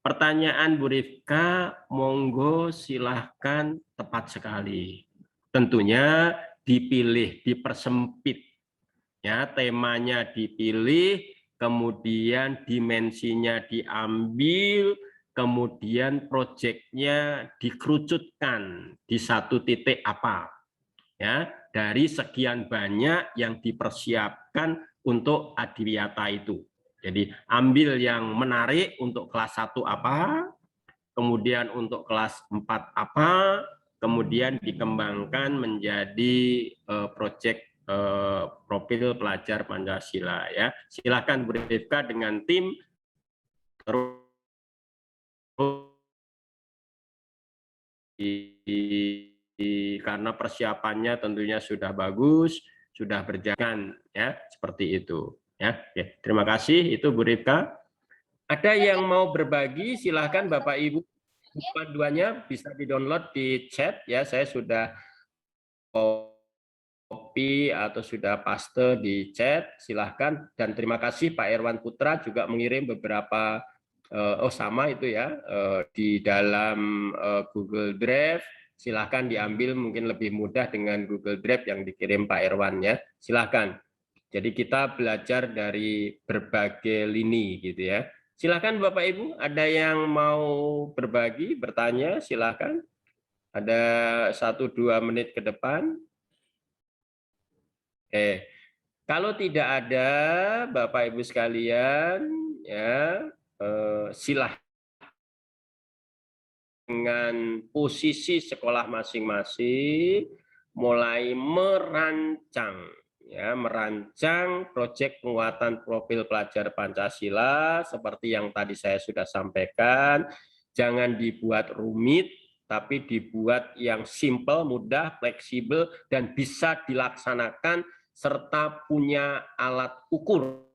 Pertanyaan Bu Rifka, monggo silahkan, tepat sekali. Tentunya dipilih, dipersempit. Ya, temanya dipilih, kemudian dimensinya diambil, kemudian proyeknya dikerucutkan di satu titik apa. Ya, dari sekian banyak yang dipersiapkan untuk adiwiyata itu. Jadi ambil yang menarik untuk kelas 1 apa, kemudian untuk kelas 4 apa, kemudian dikembangkan menjadi proyek profil pelajar Pancasila, ya. Silakan Bu Rifka dengan tim terus karena persiapannya tentunya sudah bagus, sudah berjalan, ya, seperti itu, ya. Oke, terima kasih itu Bu Rifka. Ada yang mau berbagi, silahkan Bapak Ibu. Panduannya bisa di-download di chat, ya. Saya sudah copy atau sudah paste di chat, silahkan. Dan terima kasih Pak Irwan Putra juga mengirim beberapa, sama itu ya, di dalam Google Drive. Silahkan diambil, mungkin lebih mudah dengan Google Drive yang dikirim Pak Irwan, ya. Silahkan. Jadi kita belajar dari berbagai lini gitu ya. Silakan Bapak Ibu, ada yang mau berbagi, bertanya, silakan. Ada 1-2 menit ke depan. Kalau tidak ada Bapak Ibu sekalian, ya, silahkan dengan posisi sekolah masing-masing, mulai merancang proyek penguatan profil pelajar Pancasila seperti yang tadi saya sudah sampaikan. Jangan dibuat rumit, tapi dibuat yang simple, mudah, fleksibel, dan bisa dilaksanakan serta punya alat ukur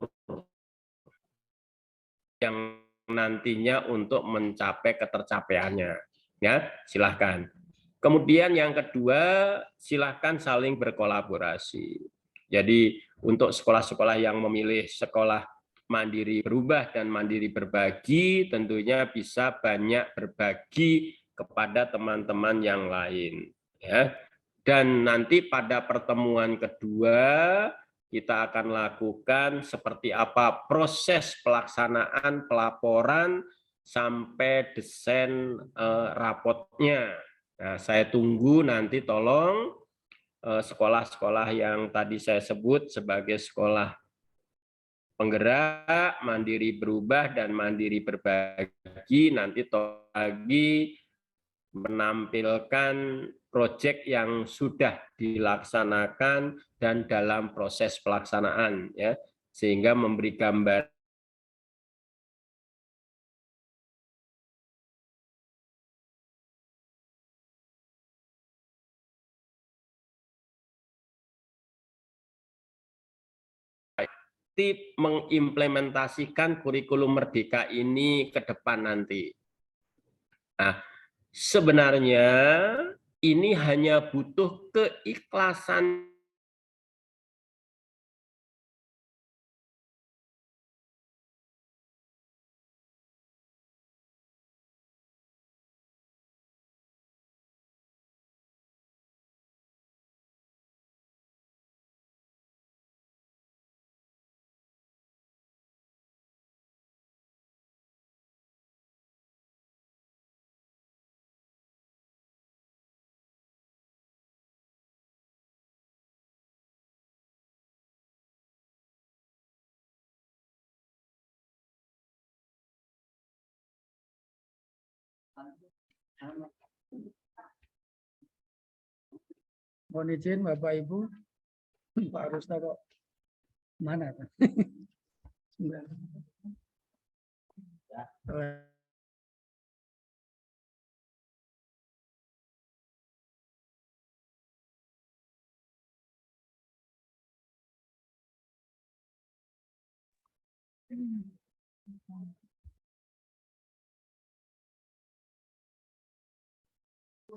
yang nantinya untuk mencapai ketercapaiannya. Ya, silahkan. Kemudian yang kedua, silahkan saling berkolaborasi. Jadi untuk sekolah-sekolah yang memilih sekolah mandiri berubah dan mandiri berbagi, tentunya bisa banyak berbagi kepada teman-teman yang lain. Ya. Dan nanti pada pertemuan kedua, kita akan lakukan seperti apa proses pelaksanaan pelaporan sampai desain rapotnya. Nah, saya tunggu nanti tolong sekolah-sekolah yang tadi saya sebut sebagai sekolah penggerak, mandiri berubah, dan mandiri berbagi, nanti lagi menampilkan proyek yang sudah dilaksanakan dan dalam proses pelaksanaan, ya, sehingga memberi gambar mengimplementasikan kurikulum Merdeka ini ke depan nanti. Nah, sebenarnya ini hanya butuh keikhlasan Mohon izin Bapak Ibu, Pak Rusta kok mana?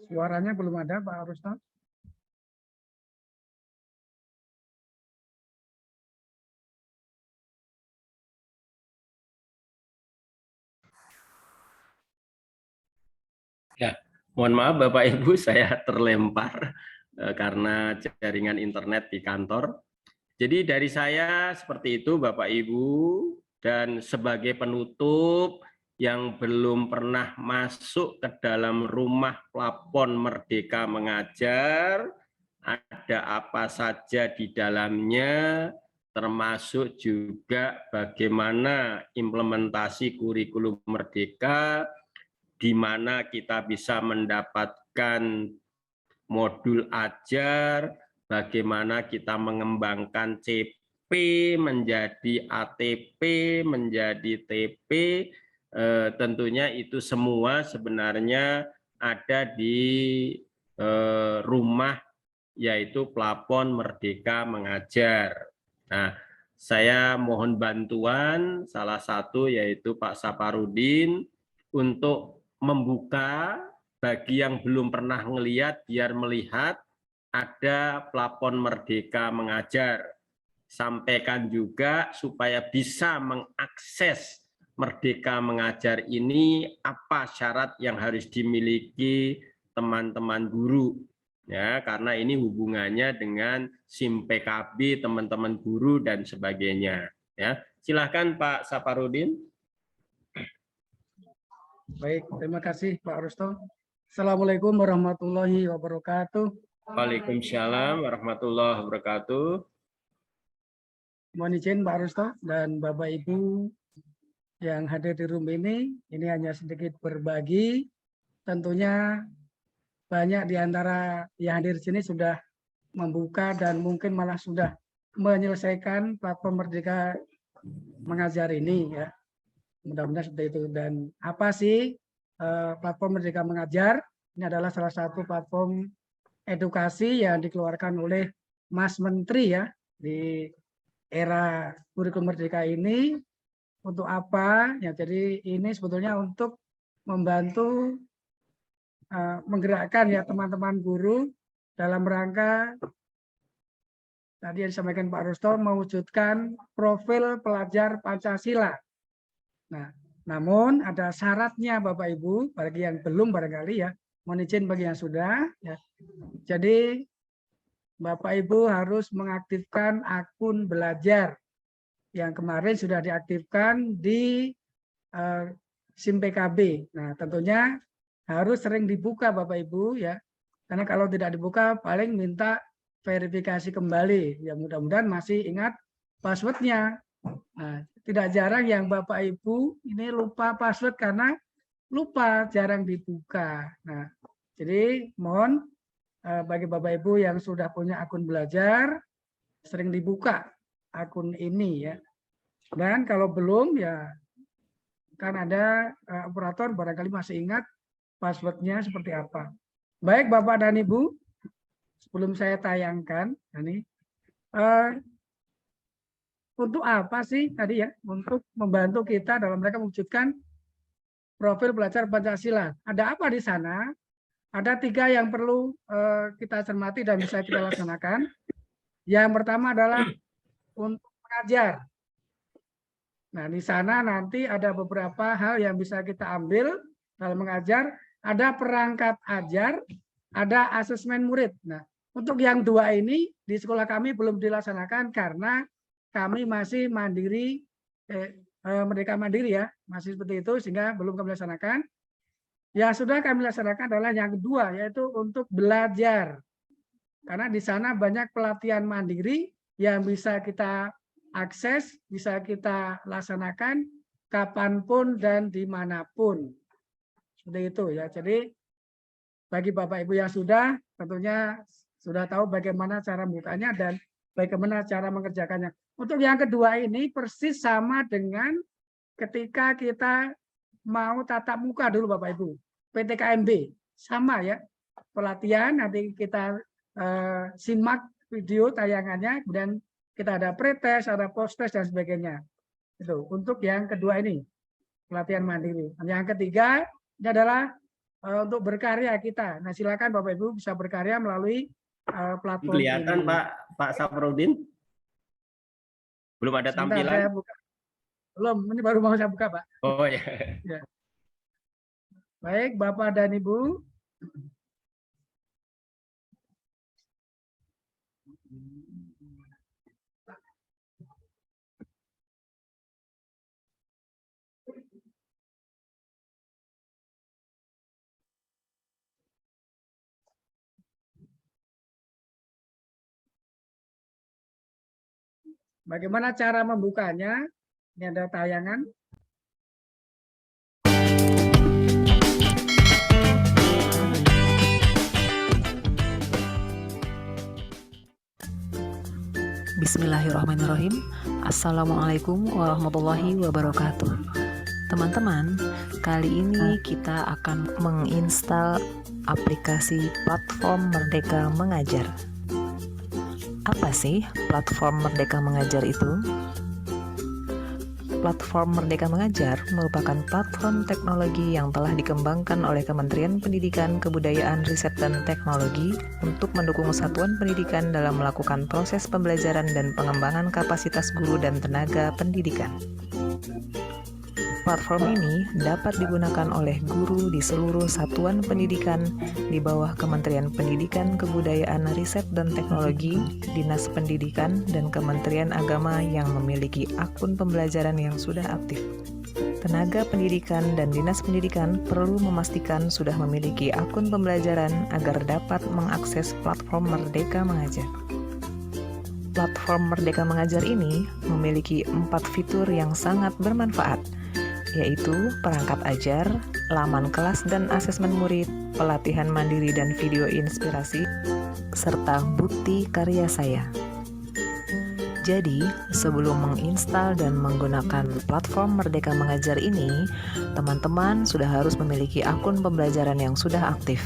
Suaranya belum ada Pak Rusta. Ya, mohon maaf Bapak Ibu, saya terlempar karena jaringan internet di kantor. Jadi dari saya seperti itu Bapak Ibu, dan sebagai penutup yang belum pernah masuk ke dalam rumah plafon Merdeka Mengajar, ada apa saja di dalamnya, termasuk juga bagaimana implementasi kurikulum Merdeka, di mana kita bisa mendapatkan modul ajar, bagaimana kita mengembangkan CP menjadi ATP, menjadi TP, tentunya itu semua sebenarnya ada di rumah, yaitu plafon Merdeka Mengajar. Nah, saya mohon bantuan salah satu yaitu Pak Saparudin untuk membuka bagi yang belum pernah melihat, biar melihat ada plafon Merdeka Mengajar. Sampaikan juga supaya bisa mengakses Merdeka Mengajar ini, apa syarat yang harus dimiliki teman-teman guru. Ya, karena ini hubungannya dengan SIM PKB, teman-teman guru, dan sebagainya. Ya, silahkan Pak Saparudin. Baik, terima kasih Pak Rusto. Assalamualaikum warahmatullahi wabarakatuh. Waalaikumsalam warahmatullahi wabarakatuh. Mohon izin Pak Rusto dan Bapak Ibu yang hadir di room ini hanya sedikit berbagi. Tentunya banyak di antara yang hadir di sini sudah membuka dan mungkin malah sudah menyelesaikan platform Merdeka Mengajar ini ya. Mudah-mudahan seperti itu. Dan apa sih platform Merdeka Mengajar? Ini adalah salah satu platform edukasi yang dikeluarkan oleh Mas Menteri ya di era kurikulum Merdeka ini. Untuk apa? Ya, jadi ini sebetulnya untuk membantu menggerakkan ya teman-teman guru dalam rangka tadi yang disampaikan Pak Rusto mewujudkan profil pelajar Pancasila. Nah, namun ada syaratnya Bapak Ibu, bagi yang belum barangkali ya, mohon izin bagi yang sudah. Ya. Jadi Bapak Ibu harus mengaktifkan akun belajar yang kemarin sudah diaktifkan di SIM PKB. Nah, tentunya harus sering dibuka Bapak Ibu ya. Karena kalau tidak dibuka paling minta verifikasi kembali. Ya mudah-mudahan masih ingat passwordnya. Nah, tidak jarang yang Bapak Ibu ini lupa password karena lupa jarang dibuka. Nah, jadi mohon bagi Bapak Ibu yang sudah punya akun belajar sering dibuka akun ini ya. Dan kalau belum ya kan ada operator barangkali masih ingat passwordnya seperti apa. Baik Bapak dan Ibu, sebelum saya tayangkan ini untuk apa sih tadi ya? Untuk membantu kita dalam mereka mewujudkan profil pelajar Pancasila. Ada apa di sana? Ada 3 yang perlu kita cermati dan bisa kita laksanakan. Yang pertama adalah untuk mengajar. Nah, di sana nanti ada beberapa hal yang bisa kita ambil dalam mengajar. Ada perangkat ajar, ada asesmen murid. Nah, untuk yang 2 ini di sekolah kami belum dilaksanakan karena kami masih mandiri, Merdeka Mandiri ya, masih seperti itu sehingga belum kami laksanakan. Yang sudah kami laksanakan adalah yang kedua, yaitu untuk belajar. Karena di sana banyak pelatihan mandiri yang bisa kita akses, bisa kita laksanakan kapanpun dan dimanapun. Seperti itu ya. Jadi bagi Bapak Ibu yang sudah tentunya sudah tahu bagaimana cara membukanya dan bagaimana cara mengerjakannya. Untuk yang kedua ini persis sama dengan ketika kita mau tatap muka dulu Bapak Ibu. PTKMB sama ya. Pelatihan nanti kita simak video tayangannya, kemudian kita ada pretest, ada post-test dan sebagainya. Itu untuk yang kedua ini pelatihan mandiri. Yang ketiga ini adalah untuk berkarya kita. Nah, silakan Bapak Ibu bisa berkarya melalui platform kelihatan ini. Pak Saprudin? Belum ada tampilan? Saya buka. Belum, ini baru mau saya buka, Pak. Oh ya. Ya. Baik, Bapak dan Ibu. Bagaimana cara membukanya? Ini ada tayangan. Bismillahirrahmanirrahim. Assalamualaikum warahmatullahi wabarakatuh. Teman-teman, kali ini kita akan menginstal aplikasi platform Merdeka Mengajar. Apa sih platform Merdeka Mengajar itu? Platform Merdeka Mengajar merupakan platform teknologi yang telah dikembangkan oleh Kementerian Pendidikan, Kebudayaan, Riset, dan Teknologi untuk mendukung satuan pendidikan dalam melakukan proses pembelajaran dan pengembangan kapasitas guru dan tenaga pendidikan. Platform ini dapat digunakan oleh guru di seluruh satuan pendidikan di bawah Kementerian Pendidikan, Kebudayaan, Riset, dan Teknologi, Dinas Pendidikan, dan Kementerian Agama yang memiliki akun pembelajaran yang sudah aktif. Tenaga pendidikan dan Dinas Pendidikan perlu memastikan sudah memiliki akun pembelajaran agar dapat mengakses platform Merdeka Mengajar. Platform Merdeka Mengajar ini memiliki 4 fitur yang sangat bermanfaat, yaitu perangkat ajar, laman kelas dan asesmen murid, pelatihan mandiri dan video inspirasi, serta bukti karya saya. Jadi, sebelum menginstal dan menggunakan platform Merdeka Mengajar ini, teman-teman sudah harus memiliki akun pembelajaran yang sudah aktif.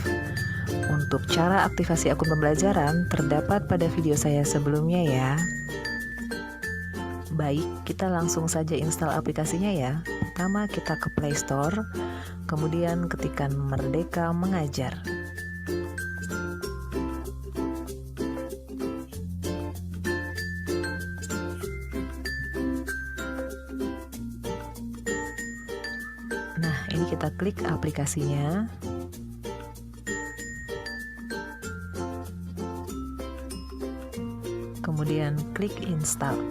Untuk cara aktivasi akun pembelajaran terdapat pada video saya sebelumnya ya. Baik, kita langsung saja install aplikasinya ya. Pertama kita ke Play Store, kemudian ketikkan Merdeka Mengajar. Nah, ini kita klik aplikasinya. Kemudian klik install.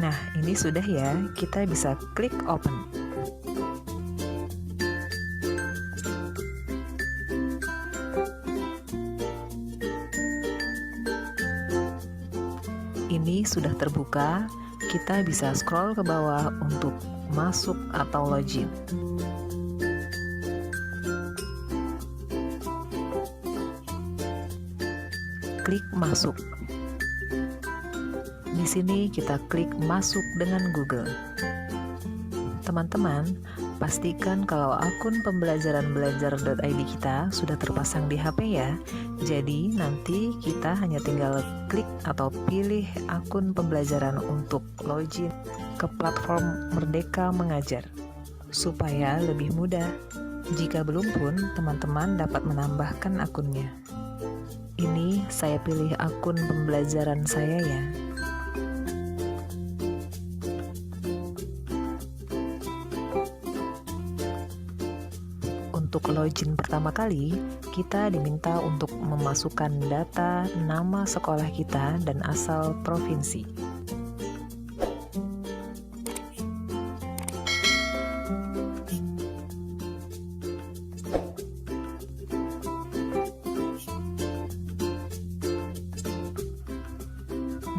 Nah, ini sudah ya, kita bisa klik open. Ini sudah terbuka, kita bisa scroll ke bawah untuk masuk atau login. Klik masuk. Di sini kita klik masuk dengan Google. Teman-teman, pastikan kalau akun pembelajaran belajar.id kita sudah terpasang di HP ya. Jadi nanti kita hanya tinggal klik atau pilih akun pembelajaran untuk login ke platform Merdeka Mengajar supaya lebih mudah. Jika belum pun, teman-teman dapat menambahkan akunnya. Ini saya pilih akun pembelajaran saya ya. Untuk login pertama kali, kita diminta untuk memasukkan data nama sekolah kita dan asal provinsi.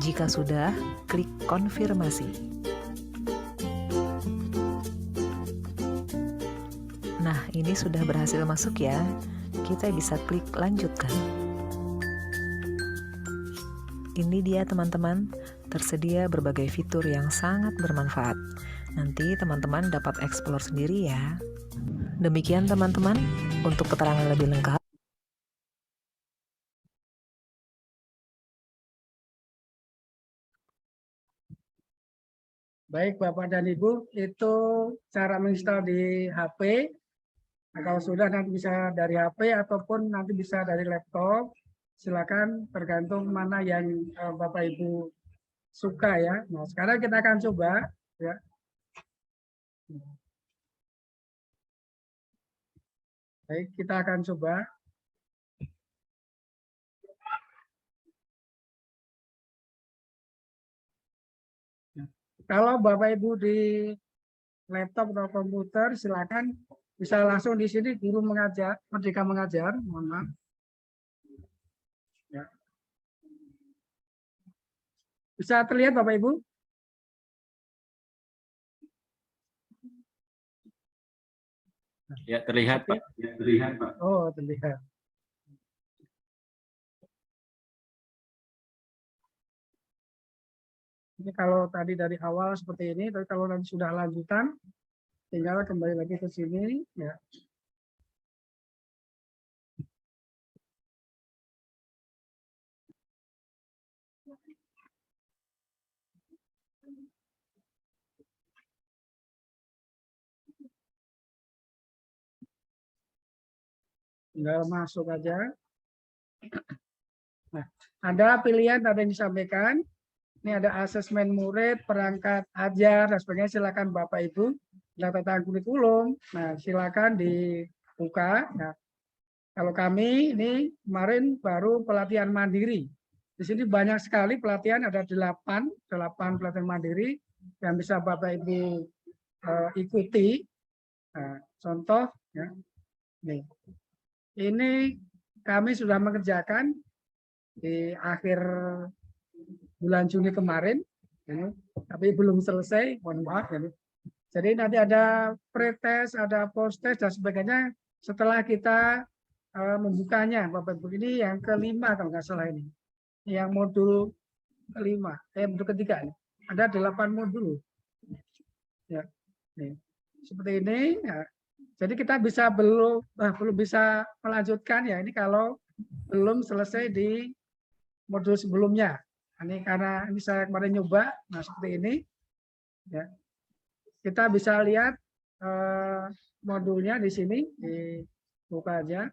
Jika sudah, klik konfirmasi. Nah, ini sudah berhasil masuk ya. Kita bisa klik lanjutkan. Ini dia teman-teman, tersedia berbagai fitur yang sangat bermanfaat. Nanti teman-teman dapat eksplor sendiri ya. Demikian teman-teman, untuk keterangan lebih lengkap. Baik Bapak dan Ibu, itu cara menginstal di HP. Nah, kalau sudah nanti bisa dari HP ataupun nanti bisa dari laptop. Silakan tergantung mana yang Bapak Ibu suka ya. Nah, sekarang kita akan coba ya. Baik, kita akan coba. Kalau Bapak Ibu di laptop atau komputer, silakan bisa langsung di sini Guru Mengajar, Merdeka Mengajar, mohon maaf. Ya. Bisa terlihat Bapak Ibu? Ya, terlihat Pak. Ya, terlihat Pak. Oh, terlihat. Ini kalau tadi dari awal seperti ini, tapi kalau nanti sudah lanjutan, tinggal kembali lagi ke sini. Ya. Tinggal masuk aja. Nah, ada pilihan tadi yang disampaikan. Ini ada asesmen murid, perangkat ajar, dan sebagainya. Silakan Bapak Ibu, data kurikulum. Nah, silakan dibuka. Nah, kalau kami ini kemarin baru pelatihan mandiri. Di sini banyak sekali pelatihan, ada 8 pelatihan mandiri yang bisa Bapak Ibu ikuti. Contoh, ya, nih, ini kami sudah mengerjakan di akhir bulan Juni kemarin, ya, tapi belum selesai, mohon maaf. Ya. Jadi nanti ada pretest, ada post-test dan sebagainya setelah kita membukanya, Bapak Ibu. Ini yang kelima kalau nggak salah ini, yang modul kelima, modul ketiga ini. Ada 8 modul. Ya, nih. Seperti ini. Ya. Jadi kita belum bisa melanjutkan ya ini kalau belum selesai di modul sebelumnya. Ini karena ini saya kemarin nyoba, nah seperti ini. Ya. Kita bisa lihat modulnya di sini, dibuka aja.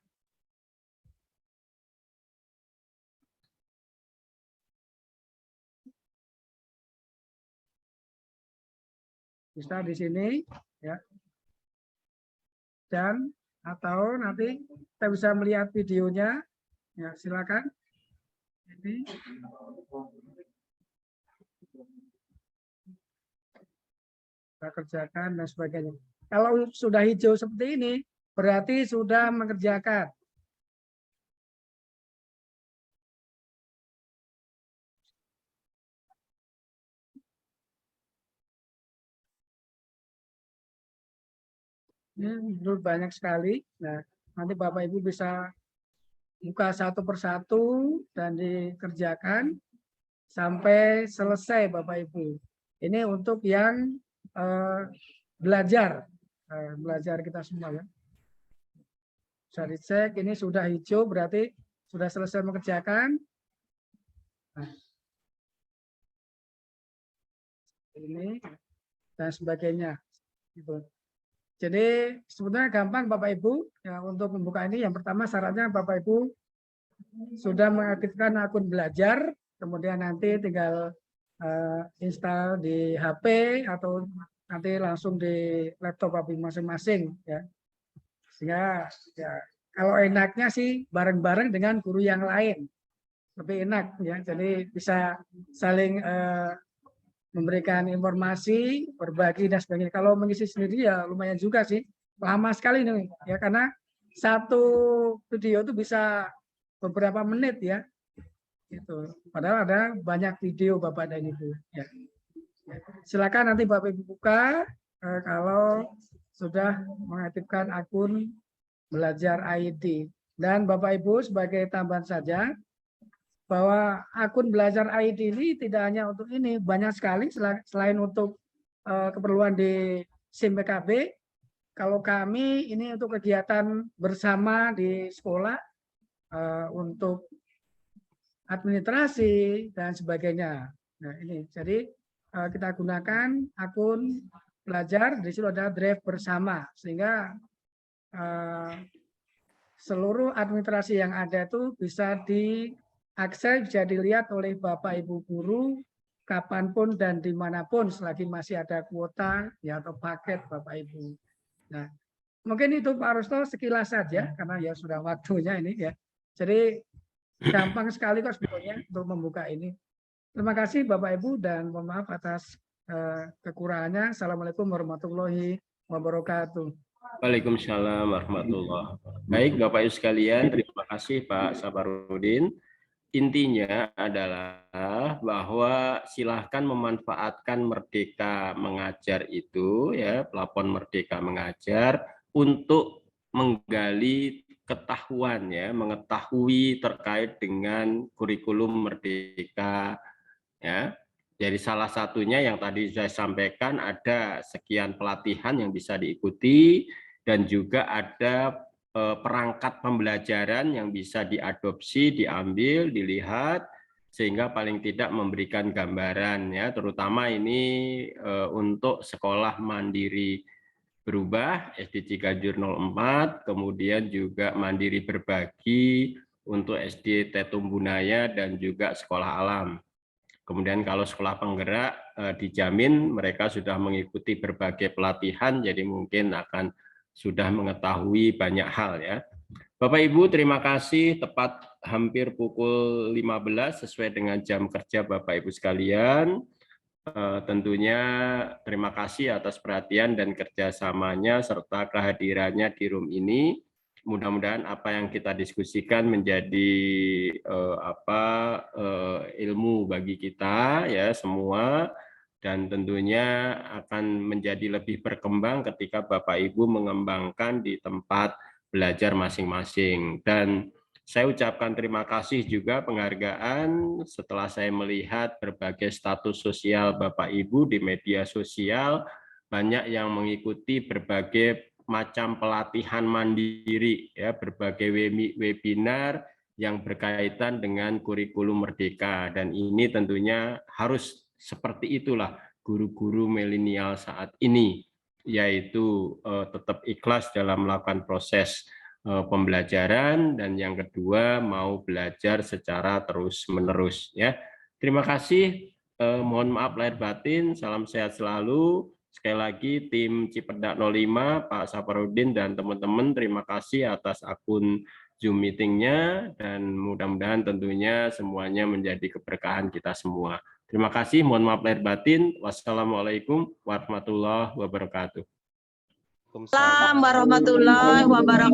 Bisa di sini, ya. Dan atau nanti kita bisa melihat videonya, ya silakan. Ini. Kita kerjakan dan sebagainya. Kalau sudah hijau seperti ini, berarti sudah mengerjakan. Ini menurut banyak sekali. Nah, nanti Bapak Ibu bisa buka satu persatu dan dikerjakan sampai selesai Bapak Ibu. Ini untuk yang belajar kita semua ya. Bisa dicek ini sudah hijau berarti sudah selesai mengerjakan. Nah, ini dan sebagainya. Gitu. Jadi sebetulnya gampang Bapak Ibu ya, untuk membuka ini. Yang pertama syaratnya Bapak Ibu sudah mengaktifkan akun belajar, kemudian nanti tinggal install di HP atau nanti langsung di laptop Bapak Ibu masing-masing ya. Sehingga ya kalau enaknya sih bareng-bareng dengan guru yang lain lebih enak ya. Jadi bisa saling memberikan informasi, berbagi dan sebagainya. Kalau mengisi sendiri ya lumayan juga sih, lama sekali nih ya karena satu video itu bisa beberapa menit ya, gitu. Padahal ada banyak video Bapak dan Ibu. Ya. Silakan nanti Bapak Ibu buka kalau sudah mengaktifkan akun belajar ID. Dan Bapak Ibu sebagai tambahan saja, bahwa akun belajar ID ini tidak hanya untuk ini, banyak sekali selain untuk keperluan di SIM PKB. Kalau kami ini untuk kegiatan bersama di sekolah untuk administrasi dan sebagainya. Nah ini jadi kita gunakan akun belajar, di situ ada drive bersama sehingga seluruh administrasi yang ada itu bisa diakses, bisa dilihat oleh Bapak Ibu guru kapanpun dan dimanapun selagi masih ada kuota ya atau paket Bapak Ibu. Nah, mungkin itu Pak Rusto sekilas saja karena ya sudah waktunya ini ya. Jadi gampang sekali kok sebetulnya untuk membuka ini. Terima kasih Bapak Ibu dan mohon maaf atas kekurangannya. Assalamualaikum warahmatullahi wabarakatuh. Waalaikumsalam warahmatullahi wabarakatuh. Baik Bapak Ibu sekalian, terima kasih Pak Sabarudin. Intinya adalah bahwa silahkan memanfaatkan Merdeka Mengajar itu ya, plafon Merdeka Mengajar untuk menggali ketahuan ya, mengetahui terkait dengan kurikulum Merdeka ya. Jadi salah satunya yang tadi saya sampaikan ada sekian pelatihan yang bisa diikuti dan juga ada perangkat pembelajaran yang bisa diadopsi, diambil, dilihat sehingga paling tidak memberikan gambaran ya, terutama ini untuk sekolah mandiri berubah SD Ciganjur 04, kemudian juga mandiri berbagi untuk SD Tetum Bunaya dan juga sekolah alam. Kemudian kalau sekolah penggerak dijamin mereka sudah mengikuti berbagai pelatihan, jadi mungkin akan sudah mengetahui banyak hal ya. Bapak Ibu terima kasih, tepat hampir pukul 15 sesuai dengan jam kerja Bapak Ibu sekalian. tentunya terima kasih atas perhatian dan kerjasamanya serta kehadirannya di room ini. Mudah-mudahan apa yang kita diskusikan menjadi ilmu bagi kita ya semua, dan tentunya akan menjadi lebih berkembang ketika Bapak Ibu mengembangkan di tempat belajar masing-masing. Dan saya ucapkan terima kasih juga penghargaan setelah saya melihat berbagai status sosial Bapak Ibu di media sosial, banyak yang mengikuti berbagai macam pelatihan mandiri, ya, berbagai webinar yang berkaitan dengan kurikulum Merdeka. Dan ini tentunya harus seperti itulah guru-guru milenial saat ini, yaitu tetap ikhlas dalam melakukan proses pembelajaran, dan yang kedua mau belajar secara terus-menerus ya. Terima kasih, mohon maaf lahir batin, salam sehat selalu. Sekali lagi tim Cipedak 05, Pak Saparudin dan teman-teman, terima kasih atas akun Zoom meetingnya, dan mudah-mudahan tentunya semuanya menjadi keberkahan kita semua. Terima kasih, mohon maaf lahir batin. Wassalamualaikum warahmatullahi wabarakatuh. Waalaikumsalam warahmatullahi wabarakatuh.